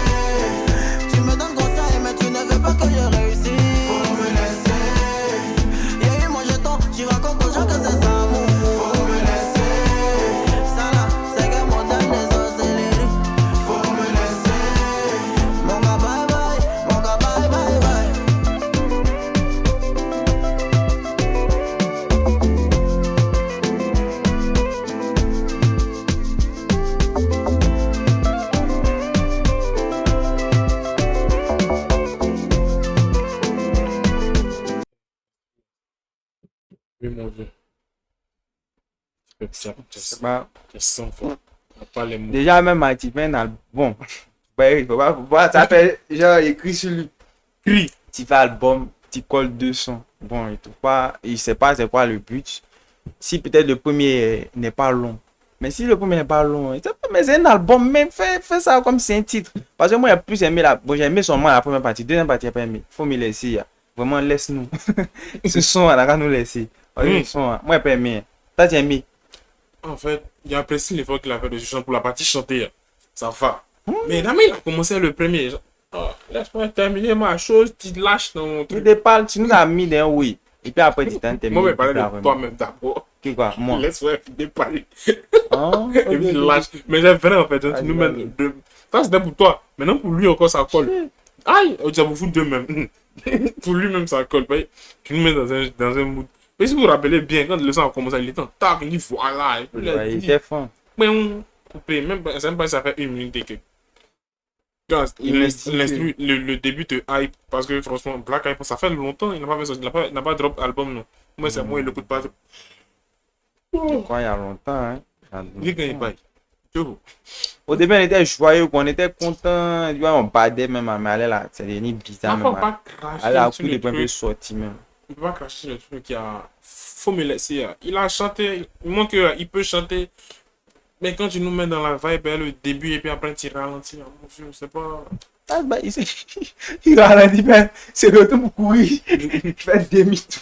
Tu me donnes conseil, mais tu ne veux pas que je réussisse. Faut me laisser. Y'a eu mon jeton, tu racontes aux gens que c'est ça. Oui, mon vieux. Déjà, même Matifin a bon. Il faut pas, ça fait genre écrit sur lui. Tu fais album, tu colles 200. Bon, il trouve pas, il sait pas c'est quoi le but. Si peut-être le premier n'est pas long. Mais si le premier n'est pas long, mais c'est un album, même fais ça comme c'est un titre. Parce que moi, j'ai plus aimé j'ai aimé seulement la première partie. Deuxième partie, j'ai pas aimé. Faut me laisser. Vraiment, laisse-nous. Ce son, on a qu'à nous laisser. Moi, j'ai pas aimé. T'as aimé? En fait, il apprécie l'effort qu'il a fait de chanter pour la partie chantée. Ça va. Mais Dami, il a commencé le premier. Genre, oh, laisse-moi terminer ma chose, tu lâches dans mon truc. Tu nous as mis d'un oui. Et puis après, tu t'en termines. Moi, je vais parler de toi-même d'abord. Quoi? Moi. Laisse-moi déparler. Et puis, lâche. Mais c'est vrai, en fait. Tu nous mets deux. Ça, c'était pour toi. Maintenant, pour lui, encore, ça colle. Aïe! Ça vous fout deux même. Pour lui-même, ça colle. Tu nous mets dans un mood. Mais si vous vous rappelez bien, quand le son a commencé, il était en tac, il dit voilà. Il était fin. Mais on coupé, même pas ça fait 1 minute et que. Le début de Hype, parce que franchement, Black Hype, ça fait longtemps, il n'a pas drop album, non. Moi, c'est moi, il l'écoute pas. Quoi, il y a longtemps, hein. Il gagne pas. Au début, on était joyeux, on était content, on badait même, mais elle là, c'est devenu bizarre. Elle a pris les premiers sorties même. Il peut pas cracher le truc, faut me laisser. Il a chanté, il montre qu'il peut chanter. Mais quand tu nous mets dans la vibe, le début et puis après tu ralentis, je sais pas. Ah bah il ralentit, mais c'est le temps pour courir. Il fait demi-tour.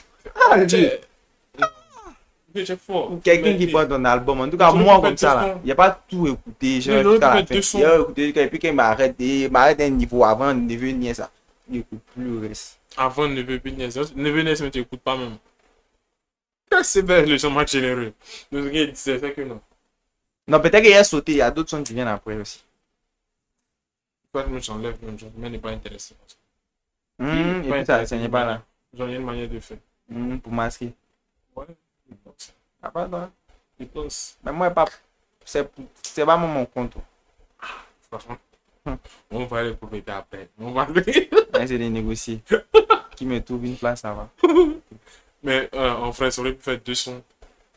Quelqu'un qui prend ton album, en tout cas moi comme ça là, il n'y a pas tout écouté. J'ai écouté et puis quand il m'arrête un niveau avant de venir ça. Il n'écoute plus le reste. Avant ne veut plus niaiser. Ne veut niaiser, mais tu n'écoutes pas même. C'est bien le chômage généreux. Le gars disait ça que non. Non, peut-être qu'il a sauté, il y a d'autres sons qui viennent après aussi. Toi, je m'enlève même, mais n'est pas intéressé. Et puis ça n'est pas là. J'en ai une manière de faire. Pour masquer. Ouais. Ah, pas toi. Je pense. Mais moi, c'est pas mon compte. Franchement. On va aller pour péter après. On va aller. C'est de négocier. Qui me trouve une place, ça va. Mais en vrai, ça aurait pu faire 2 sons.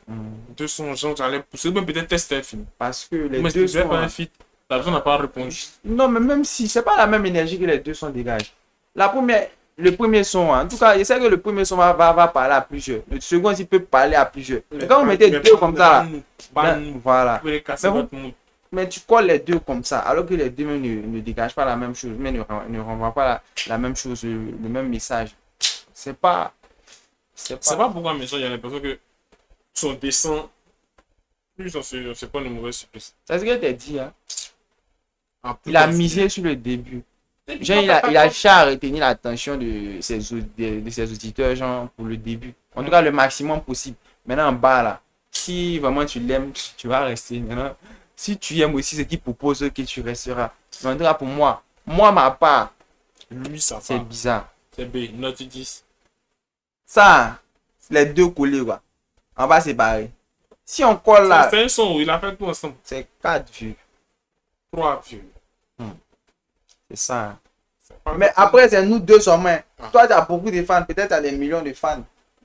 2 sons, genre, j'allais pousser, même peut-être tester un film. Parce que les mais deux sont. Pas un feat. La personne n'a pas répondu. Non, mais même si c'est pas la même énergie que les deux sons dégagent. Le premier son, en tout cas, je sais que le premier son va parler à plusieurs. Le second, il peut parler à plusieurs. Mais quand vous mettez deux comme ça, voilà. Mais tu colles les deux comme ça, alors que les deux ne dégagent pas la même chose, mais ne renvoient pas la même chose, le même message. C'est pas pourquoi, mais il y a l'impression que son dessin, plus c'est pas une mauvaise surprise. C'est ce que tu as dit, hein. Il a misé sur le début. Genre, il a cherché à retenir l'attention de ses auditeurs, genre, pour le début. En tout cas, le maximum possible. Maintenant, en bas, là, si vraiment tu l'aimes, tu vas rester. Maintenant, si tu aimes aussi ce qu'il propose, que tu resteras. Mais en tout cas, pour moi, ma part, lui, ça c'est bizarre. C'est B, note 10. Ça, les deux collés, quoi. En bas, c'est pareil. Si on colle là. C'est un son où il a fait tout ensemble. C'est 4 vues. 3 vues. C'est ça. Mais après, c'est nous deux seulement. Toi, tu as beaucoup de fans. Peut-être tu as des millions de fans.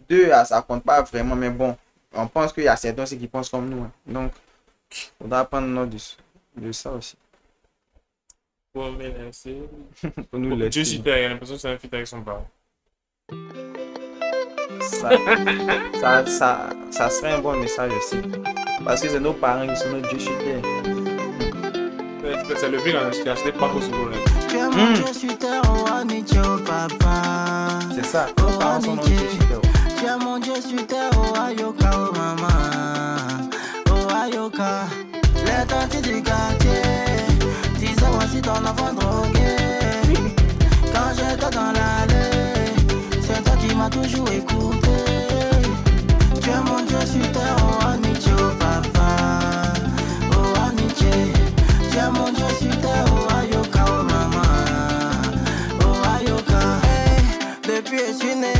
2, ça compte pas vraiment. Mais bon, on pense qu'il y a certains qui pensent comme nous. Donc, on doit prendre note de ça aussi. Pour me laisser. Pour nous laisser. Dieu super, il a l'impression que c'est un feat avec son parent. Ça serait un bon message aussi. Parce que c'est nos parents qui sont nos Dieu super. C'est le prix qui a acheté pas pour ce problème. mon Dieu sur terre, oh Aniche, oh papa. C'est ça, nos parents sont nos dieux sur terre. Tu es mon Dieu sur terre, oh Ayoka, oh maman. Oh Ayoka, les tantes du quartier disaient voici ton enfant drogué. Quand j'étais dans l'allée, c'est toi qui m'as toujours écouté. Tu es mon Dieu sur terre, oh Aniche, oh papa. Oh Aniche, tu es mon Dieu sur terre, oh Ayoka, oh maman. Oh Ayoka, hey, depuis que je suis né,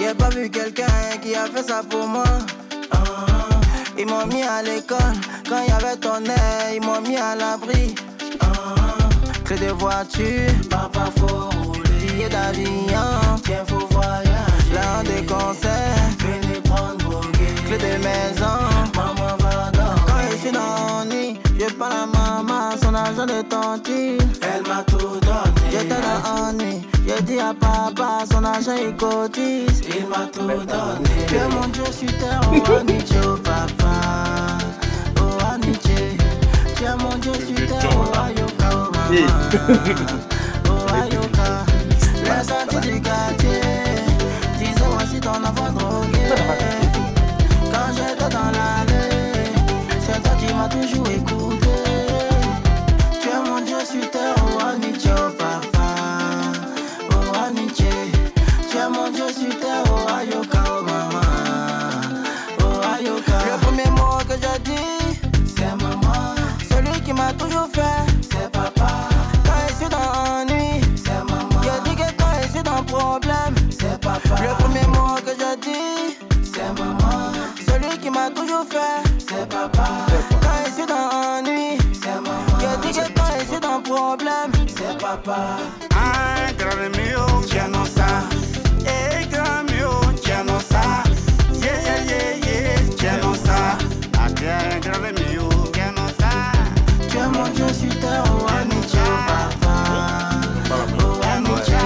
y'a pas vu quelqu'un qui a fait ça pour moi. Ils m'ont mis à l'école, quand il y avait ton air, ils m'ont mis à l'abri. Clé de voiture, papa faut rouler. Billet d'avion, tiens faut voyager. L'un des concerts, venez prendre vos gays. Clé de maison, maman va dormir. Quand je suis dans le nid, je parle à maman, son argent de tontine. Elle m'a tout donné. J'étais dans le nid, j'ai dit à papa, son argent il cotise. Il m'a tout donné. Tu es mon Dieu sur terre, oh Aniche, oh papa. Oh Aniche, tu es mon Dieu sur terre, oh Ayoka, oh maman. Oh Ayoka, les sorties du quartier disaient voici ton enfant drogué. Quand j'étais dans l'allée, c'est toi qui m'as toujours écouté. Tu es mon Dieu sur terre, oh Aniche, oh papa. Oh Aniche, tu es mon Dieu sur terre, oh Ayoka, oh maman. Oh Ayoka, le premier mot que je dis, c'est maman. Celui qui m'a toujours fait, c'est papa. Quand je suis dans l'ennui, c'est maman. Je dis que quand je suis dans le problème, c'est papa. Le premier mot que je dis, c'est maman. Celui qui m'a toujours fait, c'est papa. Quand je suis dans l'ennui, c'est maman. Je dis que quand je suis dans le problème, c'est papa. Ay, grave mio, ya no sa. Eh, grave mio, ya no sa. Yeah, yeah, yeah, yeah, ya no sa. Ay, grave mio, ya no sa. Tu es mon Dieu sur terre, oh Aniche, oh papa. Oh Aniche,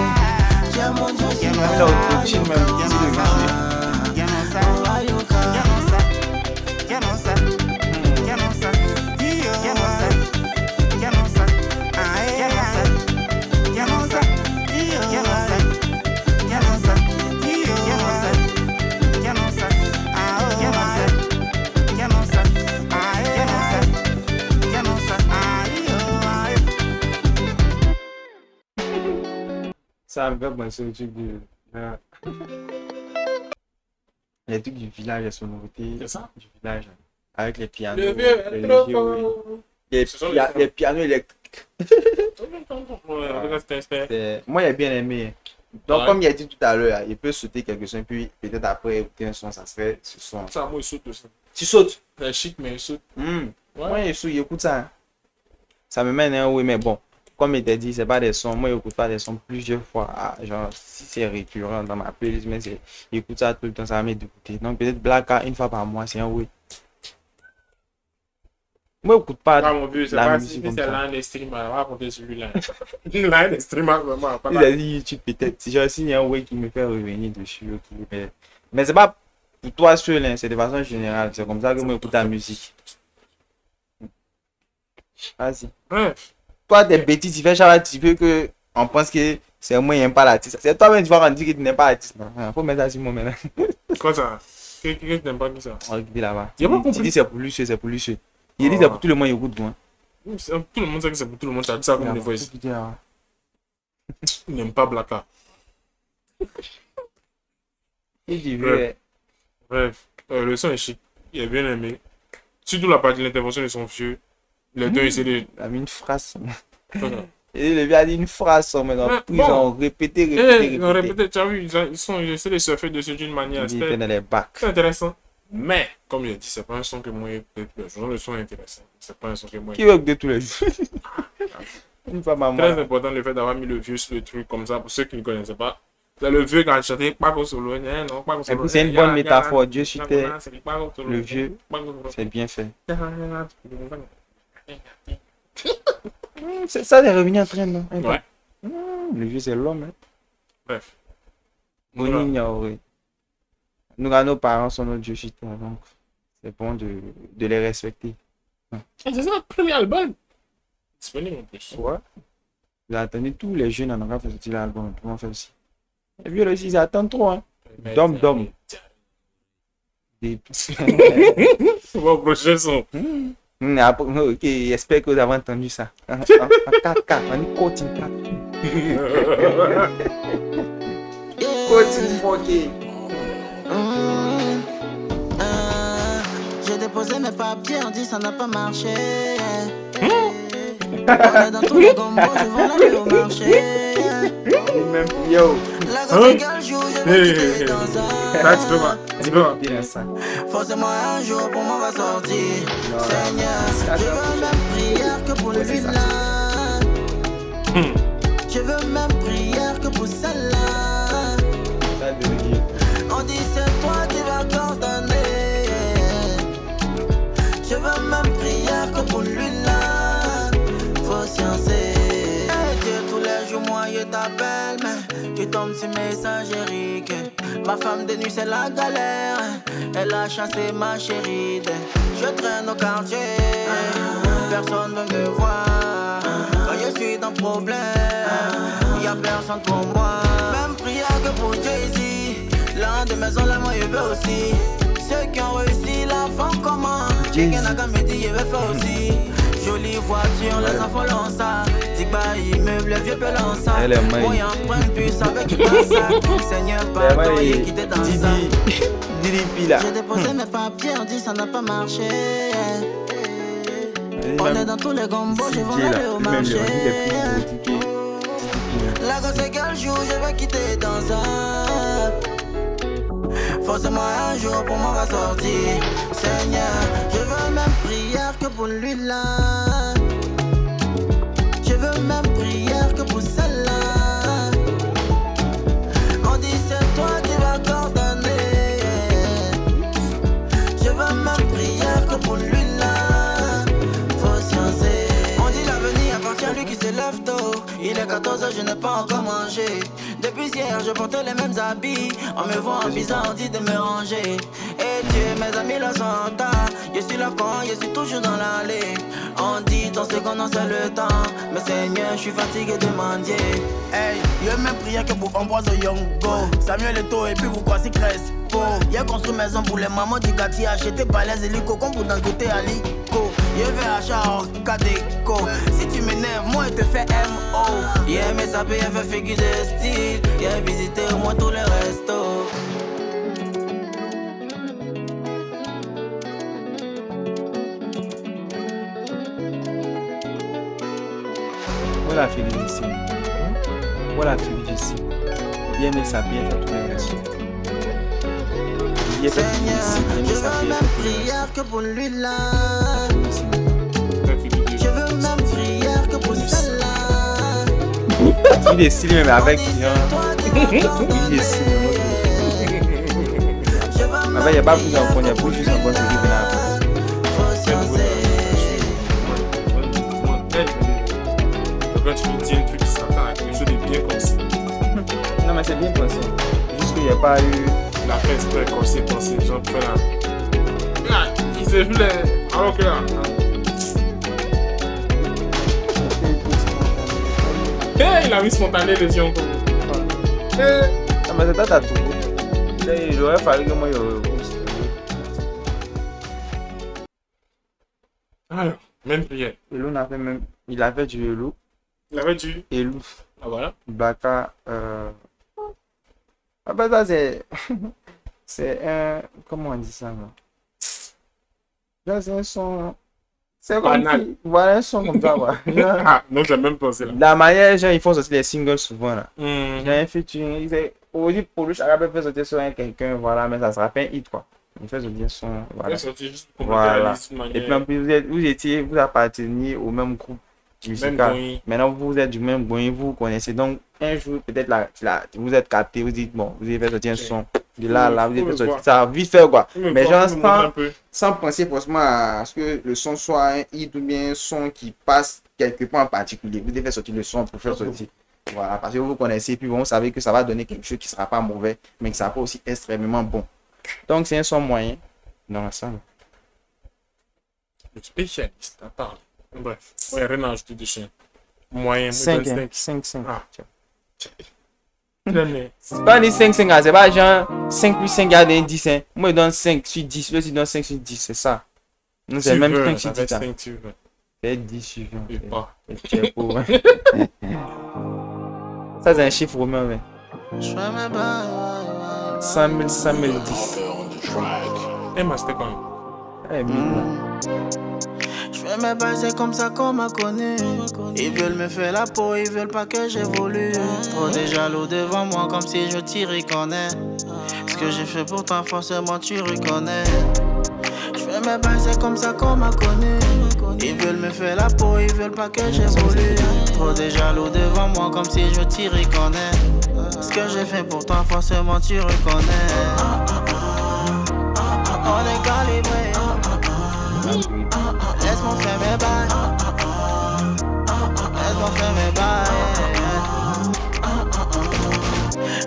tu es mon Dieu sur terre, oh Ayoka, oh Ayoka. Ya no sa, ya no sa, ya no sa, ya no sa, ay, ya no sa, ya no sa, ya no sa, ya no sa, ya no sa, ya no sa, ah, ya no sa, ya no sa, ay, ya no sa, ya no sa, ay, ay. Ça me fait penser au truc de. Les trucs du village, les sonorités C'est ça? du village, avec les pianos. Le vieux est trop fort. Les pianos électriques. Ouais, Moi, j'ai bien aimé. Donc, Ouais. comme il a dit tout à l'heure, il peut sauter quelque chose, puis peut-être après écouter un son, ça serait ce son. ça, moi, il saute aussi. Tu sautes. C'est chic, mais il saute. Ouais. Ouais. Moi, il écoute ça. Ça me mène un oui, mais bon. Comme il t'a dit, c'est pas des sons. Moi, j'écoute pas des sons plusieurs fois. Ah, genre, si c'est récurrent dans ma playlist, mais j'écoute ça tout le temps, ça va m'aider d'écouter. Donc, peut-être Blacka, une fois par mois, c'est un oui. Moi, j'écoute pas Ah, mon vieux, c'est la pas musique si comme c'est ça. l'un des streamers. On va raconter celui-là. L'un des streamers, vraiment. Pas Il a dit YouTube, peut-être. Genre, s'il y a un oui qui me fait revenir dessus, ok. Mais c'est pas pour toi seul, hein, c'est de façon générale. C'est comme ça que moi, j'écoute la musique. Vas-y. Ouais. Toi, des bêtises, tu fais chaque fois tu veux que on pense que c'est moi qui n'aime pas l'artiste. C'est toi-même, tu vas dire que tu n'aimes pas l'artiste. Faut mettre ça sur moi maintenant. Quoi ça? Qu'est-ce que tu n'aimes pas qui ça? On va quitter là-bas. J'ai pas Tu compris. dis c'est pour lui, c'est pour lui. Il dit c'est pour tout le monde, il écoute moi. Tout le monde sait que c'est pour tout le monde. Tu as dit ça comme une fois ici. Il n'aime pas Blacka. Il dit, Ouais. Bref, le son est chic. Il a bien aimé. Surtout la partie de l'intervention de son vieux. Les deux essaient de. il a mis une phrase. Voilà. Et le vieux a dit une phrase, mais dans Ouais, ils bon. ont répété. Répétez, tu as vu, ils essaient de surfer dessus d'une manière. Il était dans les bacs. C'est intéressant. Mais, comme je dit, c'est pas un son que moi j'écoute tous les jours. Le son est intéressant. C'est pas un son que moi Qui veut écouter tous les jours? Une fois maman. Très important le fait d'avoir mis le vieux sur le truc comme ça, pour ceux qui ne connaissaient pas. C'est le vieux quand il chantait Paco Solo. Non, Paco Et Solo. puis c'est une bonne métaphore. Dieu sur terre, le vieux, c'est bien fait. C'est ça, les revenus en train, non? Ouais. Le vieux, c'est l'homme. Hein. Bref. On Voilà. ignore. Nous, nos parents sont nos dieux sur terre, donc c'est bon de les respecter. C'est ça, le premier album. Disponible en plus. Ouais. Vous attendez tous les jeunes en Europe faire sortir l'album. Tout le monde fait aussi. Et puis là aussi, ils attendent trop. Hein. Dom. Des... Mon prochain son. Ok, j'espère que vous avez entendu ça. En 4K, on dit coaching 4K. Coaching 4K. J'ai déposé mes papiers, on dit ça n'a pas marché. On est dans tous les gombos, je vais aller au marché. Yo. La grosse gueule joue, je vais quitter dans Ça, tu peux pas. Bien ça. Forcément un jour pour moi va sortir. Seigneur, je veux même prière que pour lui-là. Je veux même prière que pour celle-là. On dit c'est toi qui vas condamner. Je veux même prière que pour lui-là. Faut sciencer. Dieu tous les jours moi je t'appelle, mais tu tombes sur messagerie. Ma femme de nuit c'est la galère. Elle a chassé ma chérie. Je traîne au quartier. Personne ne me voit. Quand je suis dans problème, y'a personne pour moi. Même prière que pour Jay-Z. L'un de maisons là moi je veux aussi. Ceux qui ont réussi la font comment. Quelqu'un a comme dit je vais faire aussi. Jolie voiture, les enfants l'ont ça. Digba, immeuble, le vieux peu l'ont ça. Moyen prenne plus avec qui passe ça. Seigneur, pardon, il est quitté dans ça. J'ai déposé mes papiers, on dit ça n'a pas marché. On est dans tous les gombos, je vais aller au marché. La grosse gueule joue, je vais quitter dans ça. Forcément un jour pour moi va sortir. Seigneur, je veux même prière que pour lui là. Je veux même prière que pour celle-là. On dit c'est toi qui vas condamner. Je veux même prière que pour lui là. Faut sciencer. On dit l'avenir appartient à lui qui se lève tôt. Il est 14h, je n'ai pas encore mangé. Depuis hier, je portais les mêmes habits. On me voit en bizarre, on dit de me ranger. Et Dieu, mes amis là sont en retard. Je suis là quand, je suis toujours dans l'allée. On dit dans ce qu'on en sait le temps. Mais Seigneur, je suis fatigué de mendier. Hey, y'a même prière que pour Ambroise Yongo. Samuel Eto'o et puis vous croisez Crespo. Y'a construit maison pour les mamans du quartier. Acheté palais hélico comme pour Dangote Aliko. Y'a fait achat hors Cadeco. Si tu m'énerves, moi je te fais MO. Y'a aimé saper, y'a fait figure de style. Y'a visité au moins tous les restos. Voilà, figure ici. Voilà, figure ici. Bien aimé ça, bien fait tous les restos. Bien fait figure ici, bien aimé ça, bien fait tous les prière que pour lui là. Je veux même prière que pour celle-là. Il est stylé même avec il est stylé. Mais il n'y a pas plus en il y a plus juste en bon série quand tu me dis un truc qui s'attend à quelque chose de bien concis. Non mais c'est bien pensé. Juste qu'il n'y a pas eu. La fin exprès pensé, genre tu fais là. Là, il se joue les. Alors que là. Hey, il a mis spontané les yeux encore. Non mais c'est tout. Il aurait fallu que moi Alors, même prière. Elou n'a fait même. Il avait du Elou. Il avait du Elou. Ah voilà. Baka. Ah bah ça c'est. C'est un. Comment on dit ça là? Là c'est un son. C'est banal. Voilà un son comme ça quoi. Ah, non, j'ai même pensé là. La manière genre ils font sortir les singles souvent là. Il y a un featuring. Aujourd'hui pour lui Charabe fait sortir sur un quelqu'un voilà mais ça sera pas un hit quoi. Il fait sortir son voilà. Juste pour Voilà. Et puis en plus vous appartenez au même groupe musical. Maintenant vous êtes du même bruit, vous connaissez donc un jour peut-être là vous êtes capté, vous dites bon vous avez fait sortir un son. De là vous avez fait sortir ça vite fait quoi. Mais genre sans penser forcément à ce que le son soit un hit ou bien un son qui passe quelque part en particulier. Vous devez faire sortir le son pour faire sortir. Voilà, parce que vous connaissez, puis bon, vous savez que ça va donner quelque chose qui ne sera pas mauvais, mais qui sera pas aussi extrêmement bon. Donc, c'est un son moyen dans la salle. Le spécialiste, à part. Bref, ouais, rien à ajouter de chien. Moyen. 5. 5. 5. Ah. C'est pas des 5, c'est pas genre 5 plus 5 égale 10. Hein. Moi, je donne 5 sur 10. L'autre, il donne 5 sur 10. C'est ça. Nous, c'est même 5 sur 10. 5 sur 20. C'est 10 sur 20. Et pas. C'est pauvre. Ça, c'est un chiffre romain. Ouais. 100 000, 100 000, 10. Eh, mais c'était quand même. Eh, Je fais mes bails, c'est comme ça qu'on m'a connu. Ils veulent me faire la peau, ils veulent pas que j'évolue. Trop des jaloux devant moi, comme si je t'y reconnais. Ce que j'ai fait pour toi, forcément tu reconnais. Je fais mes bails, c'est comme ça qu'on m'a connu. Ils veulent me faire la peau, ils veulent pas que j'évolue. Trop des jaloux devant moi, comme si je t'y reconnais. Ce que j'ai fait pour toi, forcément tu reconnais. On est calibré. Laisse-moi faire mes bails. Laisse-moi faire mes bails.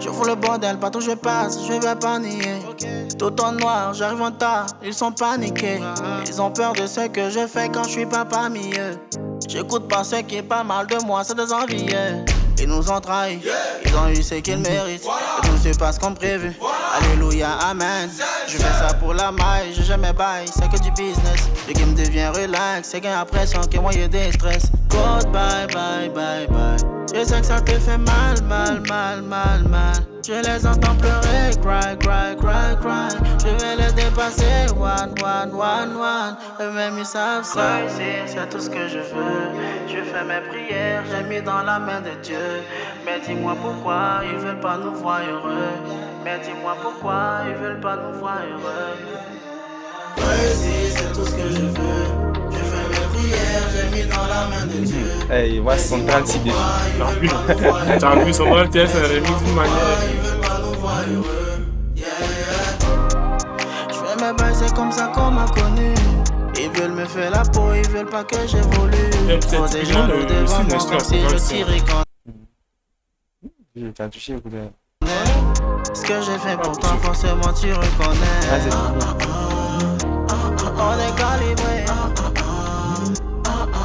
Je fous le bordel, partout je passe, je vais pas nier. Tout en noir, j'arrive en tard, ils sont paniqués. Ils ont peur de ce que je fais quand je suis pas parmi eux. J'écoute pas ce qui est pas mal de moi, c'est des envieux. Ils nous ont trahis, ils ont eu ce qu'ils méritent. Et tout se passe comme prévu. Alléluia, amen. Je fais ça pour la maille, je jamais baille, c'est que du business. Le game devient relax, c'est qu'un impression que moi y'a des stress. Goodbye, bye, bye, bye. Je sais que ça te fait mal, mal, mal, mal, mal. Je les entends pleurer, cry, cry, cry, cry. Je vais les dépasser, one, one, one, one. Eux-mêmes ils savent ça, c'est tout ce que je veux. Je fais mes prières, j'ai mis dans la main de Dieu. Mais dis-moi pourquoi ils veulent pas nous voir heureux. Mais dis-moi pourquoi ils veulent pas nous voir heureux. C'est tout ce que je veux. Je fais mes prières, j'ai mis dans la main de Dieu. Hey, ouais, Central T dessus. Non, plus non. T'as vu Central T, c'est un remix d'une manière. Je fais mes bails, c'est comme ça qu'on m'a connu. Ils veulent me faire la peau, ils veulent pas que j'évolue. Trop des jaloux devant moi, comme si je tire quand. T'as touché le coup de... Ce que j'ai fait pour toi, forcément tu reconnais. Ah, c'est tout. On est calibré.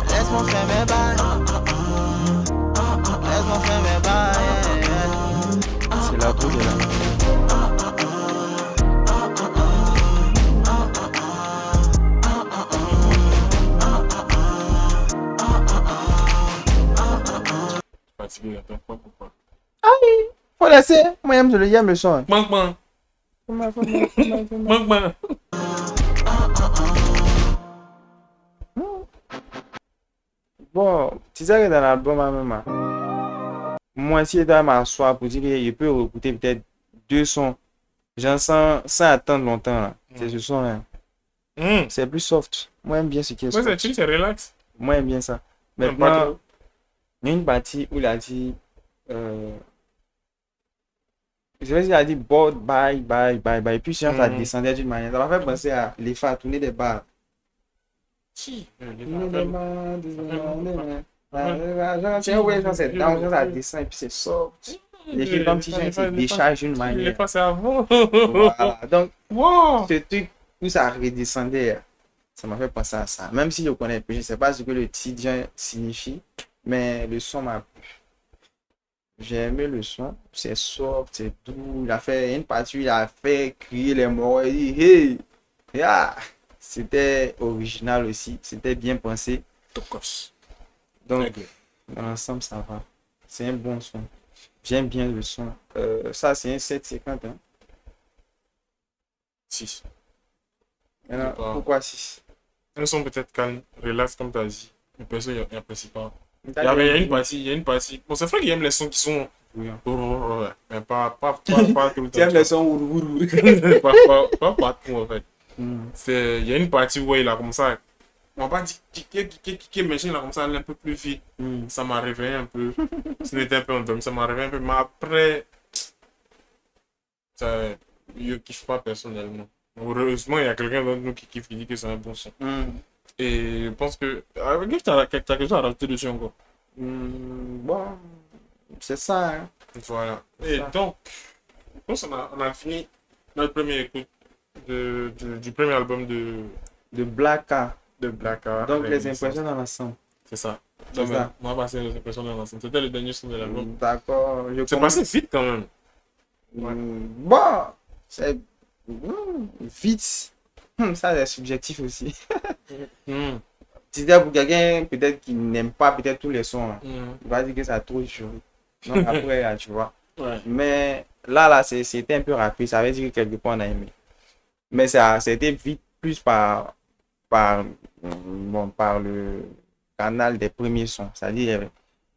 Laisse-moi faire mes bails. Laisse-moi faire mes bails. C'est la peau de là. Fatigué, attends, pourquoi? Ah oui, faut laisser. Moi, j'aime le son. Bang. Bon, tu sais que dans l'album, même, moi, si je dois m'asseoir pour dire que je peux écouter peut-être 2 sons, j'en sens sans attendre longtemps. Là. C'est ce son-là. C'est plus soft. Moi, j'aime bien ce qui est soft. Ouais, c'est chill, c'est relax. Moi, j'aime bien ça. Maintenant, il y a une partie où il a dit. Je sais pas s'il a dit board, bye. Et puis, si ça descendait d'une manière, ça m'a fait penser à les faire tourner des balles. Si. C'est down, ça descend et puis c'est soft. Les comme si ça décharge d'une manière. Il est passé avant. Voilà. Donc, Wow. ce truc où ça redescendait, ça m'a fait penser à ça. Même si je connais, je ne sais pas ce que le titre signifie, mais le son m'a plu. J'ai aimé le son, c'est soft, c'est doux. Il a fait une partie où il a fait crier les morts. Il dit hey, yeah. C'était original aussi, c'était bien pensé. Tocos. Donc, dans l'ensemble, ça va. C'est un bon son. J'aime bien le son. Ça, c'est un 750. Hein. 6. Alors, pourquoi 6? Un son peut-être calme, relax comme tu as dit. Mais personne n'apprécie pas. Il y a une partie. Bon, c'est vrai qu'il aime les sons qui sont. Oui. Mais pas tout le temps. Tu aimes les sons ourourou. pas tout en fait. Il y a une partie où il a comme ça. On va pas dire mais il a comme ça aller un peu plus vite. Ça m'a réveillé un peu. C'était un peu endormi, ça m'a réveillé un peu. Mais après, je ne kiffe pas personnellement. Heureusement, il y a quelqu'un d'entre nous qui kiffe, qui dit que c'est un bon son. Et je pense que. Tu as quelque chose à rajouter dessus encore? Bon, c'est ça. Hein. Voilà. Et ça. Donc, je pense qu'on a fini notre première écoute du premier album de Blacka. De Blacka. Donc, les impressions dans l'ensemble. C'est ça. C'est ça. On va passer aux impressions de l'ensemble. C'était le dernier son de l'album. D'accord. C'est passé vite quand même. Ouais. Bon, c'est vite. Ça, c'est subjectif aussi. C'est-à-dire pour quelqu'un peut-être qui n'aime pas peut-être tous les sons, il va dire que ça a trop duré. Donc après, tu vois. Ouais. Mais là, c'était un peu rapide. Ça veut dire que quelque part on a aimé. Mais c'était vite plus par le canal des premiers sons. C'est-à-dire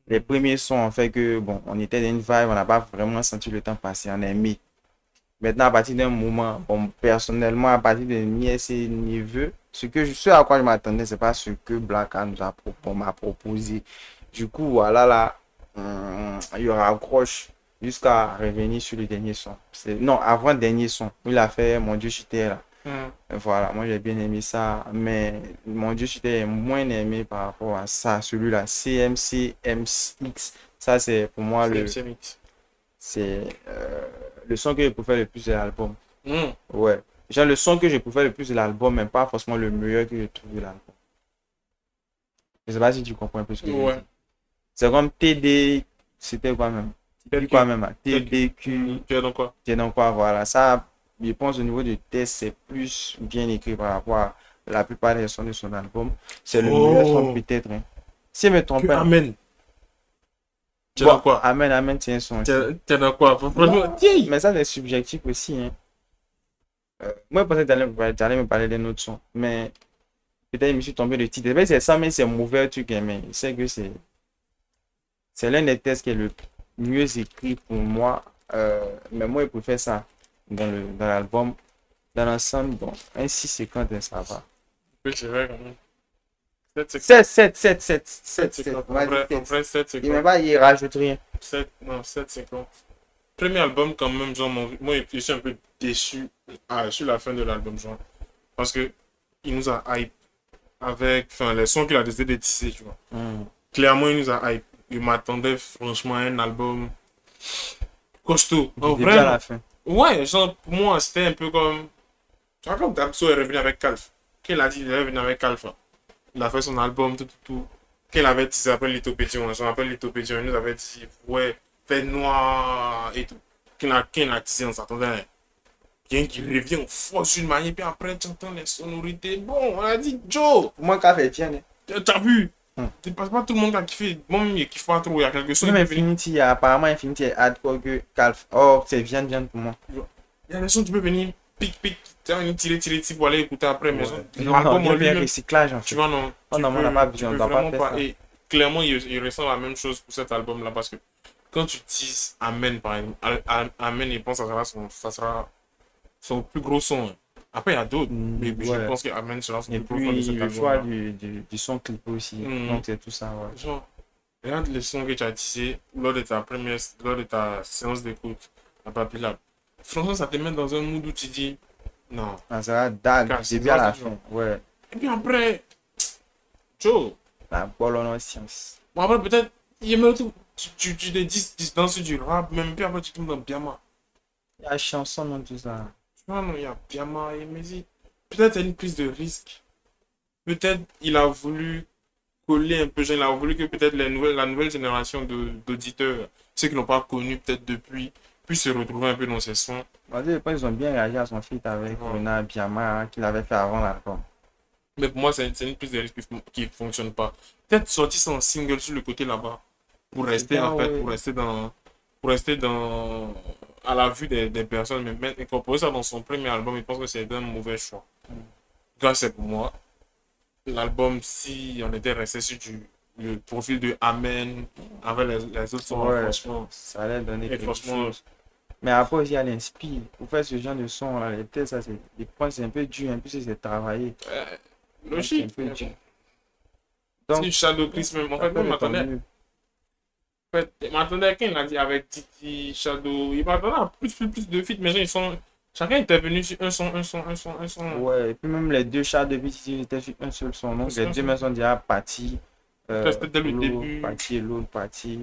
les premiers sons ont fait que bon, on était dans une vibe, on n'a pas vraiment senti le temps passer, on a aimé. Maintenant, à partir d'un moment, bon, personnellement, à partir de nièce et neveu, ce à quoi je m'attendais, c'est pas ce que Black Hat m'a proposé. Du coup, voilà, là, il y aura accroche jusqu'à revenir sur le dernier son. Non, avant le dernier son, il a fait Mon Dieu, je t'ai là. Voilà, moi j'ai bien aimé ça, mais Mon Dieu, je t'ai moins aimé par rapport à ça, celui-là, CMCMX. Ça, c'est pour moi c'est le son que je préfère le plus de l'album. Ouais. Genre le son que je préfère le plus de l'album, mais pas forcément le meilleur que j'ai trouvé de l'album. Je sais pas si tu comprends un peu ce que je veux dire. C'est comme TD, c'était quoi même? TDQ. Tu es dans quoi? Tu es dans quoi, voilà. Ça, je pense au niveau du test, c'est plus bien écrit par rapport à la plupart des sons de son album. C'est le meilleur son peut-être. Hein. Si je me trompe pas. Amen. Tu es dans quoi? Amen, c'est un son. Tu es dans quoi? Mais ça, c'est subjectif aussi. Hein. Moi, je pensais que tu allais me parler d'un autre son. Mais peut-être je me suis tombé de titre. C'est ça, mais c'est mauvais truc. Mais je sais que c'est l'un des tests qui est le mieux écrit pour moi. Mais moi, je préfère ça dans l'album. Dans l'ensemble, bon, un 6,50, ça va. Oui, c'est vrai quand même. 7. Il ne va y rajouter rien. 7,50. Premier album, quand même, genre, moi, je suis un peu déçu sur la fin de l'album, genre. Parce que il nous a hype avec les sons qu'il a décidé de tisser, tu vois. Clairement, il nous a hype. Je m'attendais franchement à un album costaud. Vraiment. À la fin. Ouais, genre, pour moi, c'était un peu comme. Tu vois, comme Damso est revenu avec Calf. Qu'il a dit, il est revenu avec Calf. Il a fait son album, tout. Qu'il avait dit, ça s'appelle Lithopédion. Je m'appelle Lithopédion. Il nous avait dit, ouais, fait noir et tout. Qu'il a tissé, on s'attendait. Bien qu'il revient en force d'une manière, puis après, tu entends les sonorités. Bon, on a dit, Joe. Pour moi, Calf est bien. T'as vu? C'est pas tout le monde qui a kiffé. Moi-même, il kiffe pas trop. Il y a quelque chose. Mais Infinity, apparemment, Infinity est hardcore que Calf. Oh, c'est bien pour moi. Il y a des sons, tu peux venir pic. Tu vas venir tirer pour aller écouter après. Mais l'album, il y a un recyclage en fait. Tu vois, non. On n'a pas besoin, on doit pas faire ça. Et clairement, il ressent la même chose pour cet album-là. Parce que quand tu teases Amen, par exemple, Amen, il pense que ça sera son plus gros son. Hein. Après, il y a d'autres, mais je pense qu'Amen sera son plus gros son de cet album. Le choix du son clip aussi. Donc, c'est tout ça. Ouais. Genre, regarde les sons que tu as tissés lors de ta séance d'écoute à Papi Lab. Franchement, ça te met dans un mood où tu dis non. Ça va dag, c'est bien à la fin. Ouais. Et puis après, Joe. La bonne en science. Bon, après, peut-être, il y a même tout. Tu te distances du rap, même puis après, tu tombes dans Biama. Il y a chanson dans tout ça. Tu vois, non, il y a Biama et Mézi. Peut-être une prise de risque. Peut-être il a voulu coller un peu, il a voulu que peut-être la nouvelle génération d'auditeurs, ceux qui n'ont pas connu peut-être depuis, puissent se retrouver un peu dans ces sons. Ils ont bien réagi à son feat avec Rena Biama qu'il avait fait avant l'album. Mais pour moi, c'est une prise de risque qui ne fonctionne pas. Peut-être sortir son single sur le côté là-bas pour rester pour rester à la vue des personnes, mais incorporer ça dans son premier album, je pense que c'est un mauvais choix. Quand c'est pour moi, l'album, si on était resté sur le profil de Amen avec les autres sons, franchement, ça allait donner quelque chose. Mais après aussi, elle inspire. Pour faire ce genre de son, là, les tests, c'est un peu dur, un peu c'est travaillé. Logique. C'est un peu dur. Donc, si Shadow Chris même, en fait, moi, je m'attendais qu'il a dit avec Titi, Shadow, il m'attendait à plus de feats, mais ils sont. Chacun était venu sur un son. Ouais, et puis même les deux Shadow et Titi étaient sur un seul son. Donc les deux sont déjà partis. C'était dès le début. Parti et l'autre parti.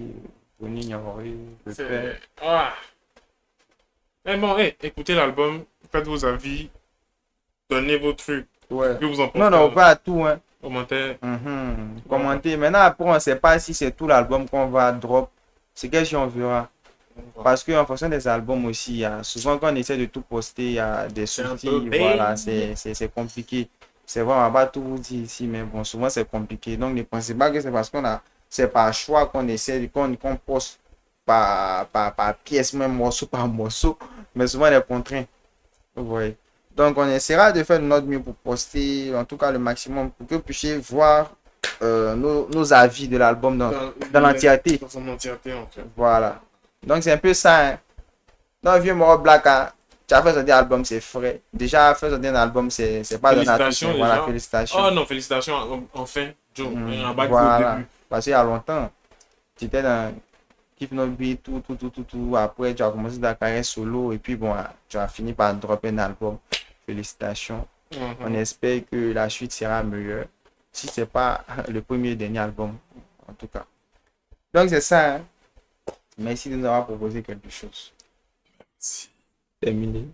Bonnie Nyamori, le père. Ah. Mais bon, écoutez l'album, faites vos avis, donnez vos trucs. Ouais. Que vous en pensez. Non, pas à tout, hein. Commenter. Maintenant, après, on ne sait pas si c'est tout l'album qu'on va drop. C'est quelque chose on verra. Parce qu'en fonction des albums aussi, il y a souvent quand on essaie de tout poster, il y a des soucis. Voilà, c'est compliqué. C'est vrai, on va pas tout vous dire ici, mais bon, souvent c'est compliqué. Donc, ne pensez pas que c'est parce c'est par choix qu'on essaie, qu'on poste par pièce, même morceau par morceau, mais souvent les contraintes. Vous voyez. Donc, on essaiera de faire de notre mieux pour poster, en tout cas le maximum, pour que vous puissiez voir nos avis de l'album dans l'entièreté. Dans son entièreté, en fait. Voilà. Donc, c'est un peu ça. Hein. Dans le vieux Moro Black, hein, tu as fait sortir un album, c'est frais. Déjà, faire sortir un album, c'est pas de nature. Voilà, félicitations. Oh non, félicitations, enfin, Joe. Voilà. Parce qu'il y a longtemps, tu étais dans Keep No Beat, tout. Après, tu as commencé ta carrière solo et puis bon, tu as fini par dropper un album. Félicitations. On espère que la suite sera meilleure. Si c'est pas le premier et dernier album, en tout cas. Donc, c'est ça. Hein. Merci de nous avoir proposé quelque chose. Merci. Terminé.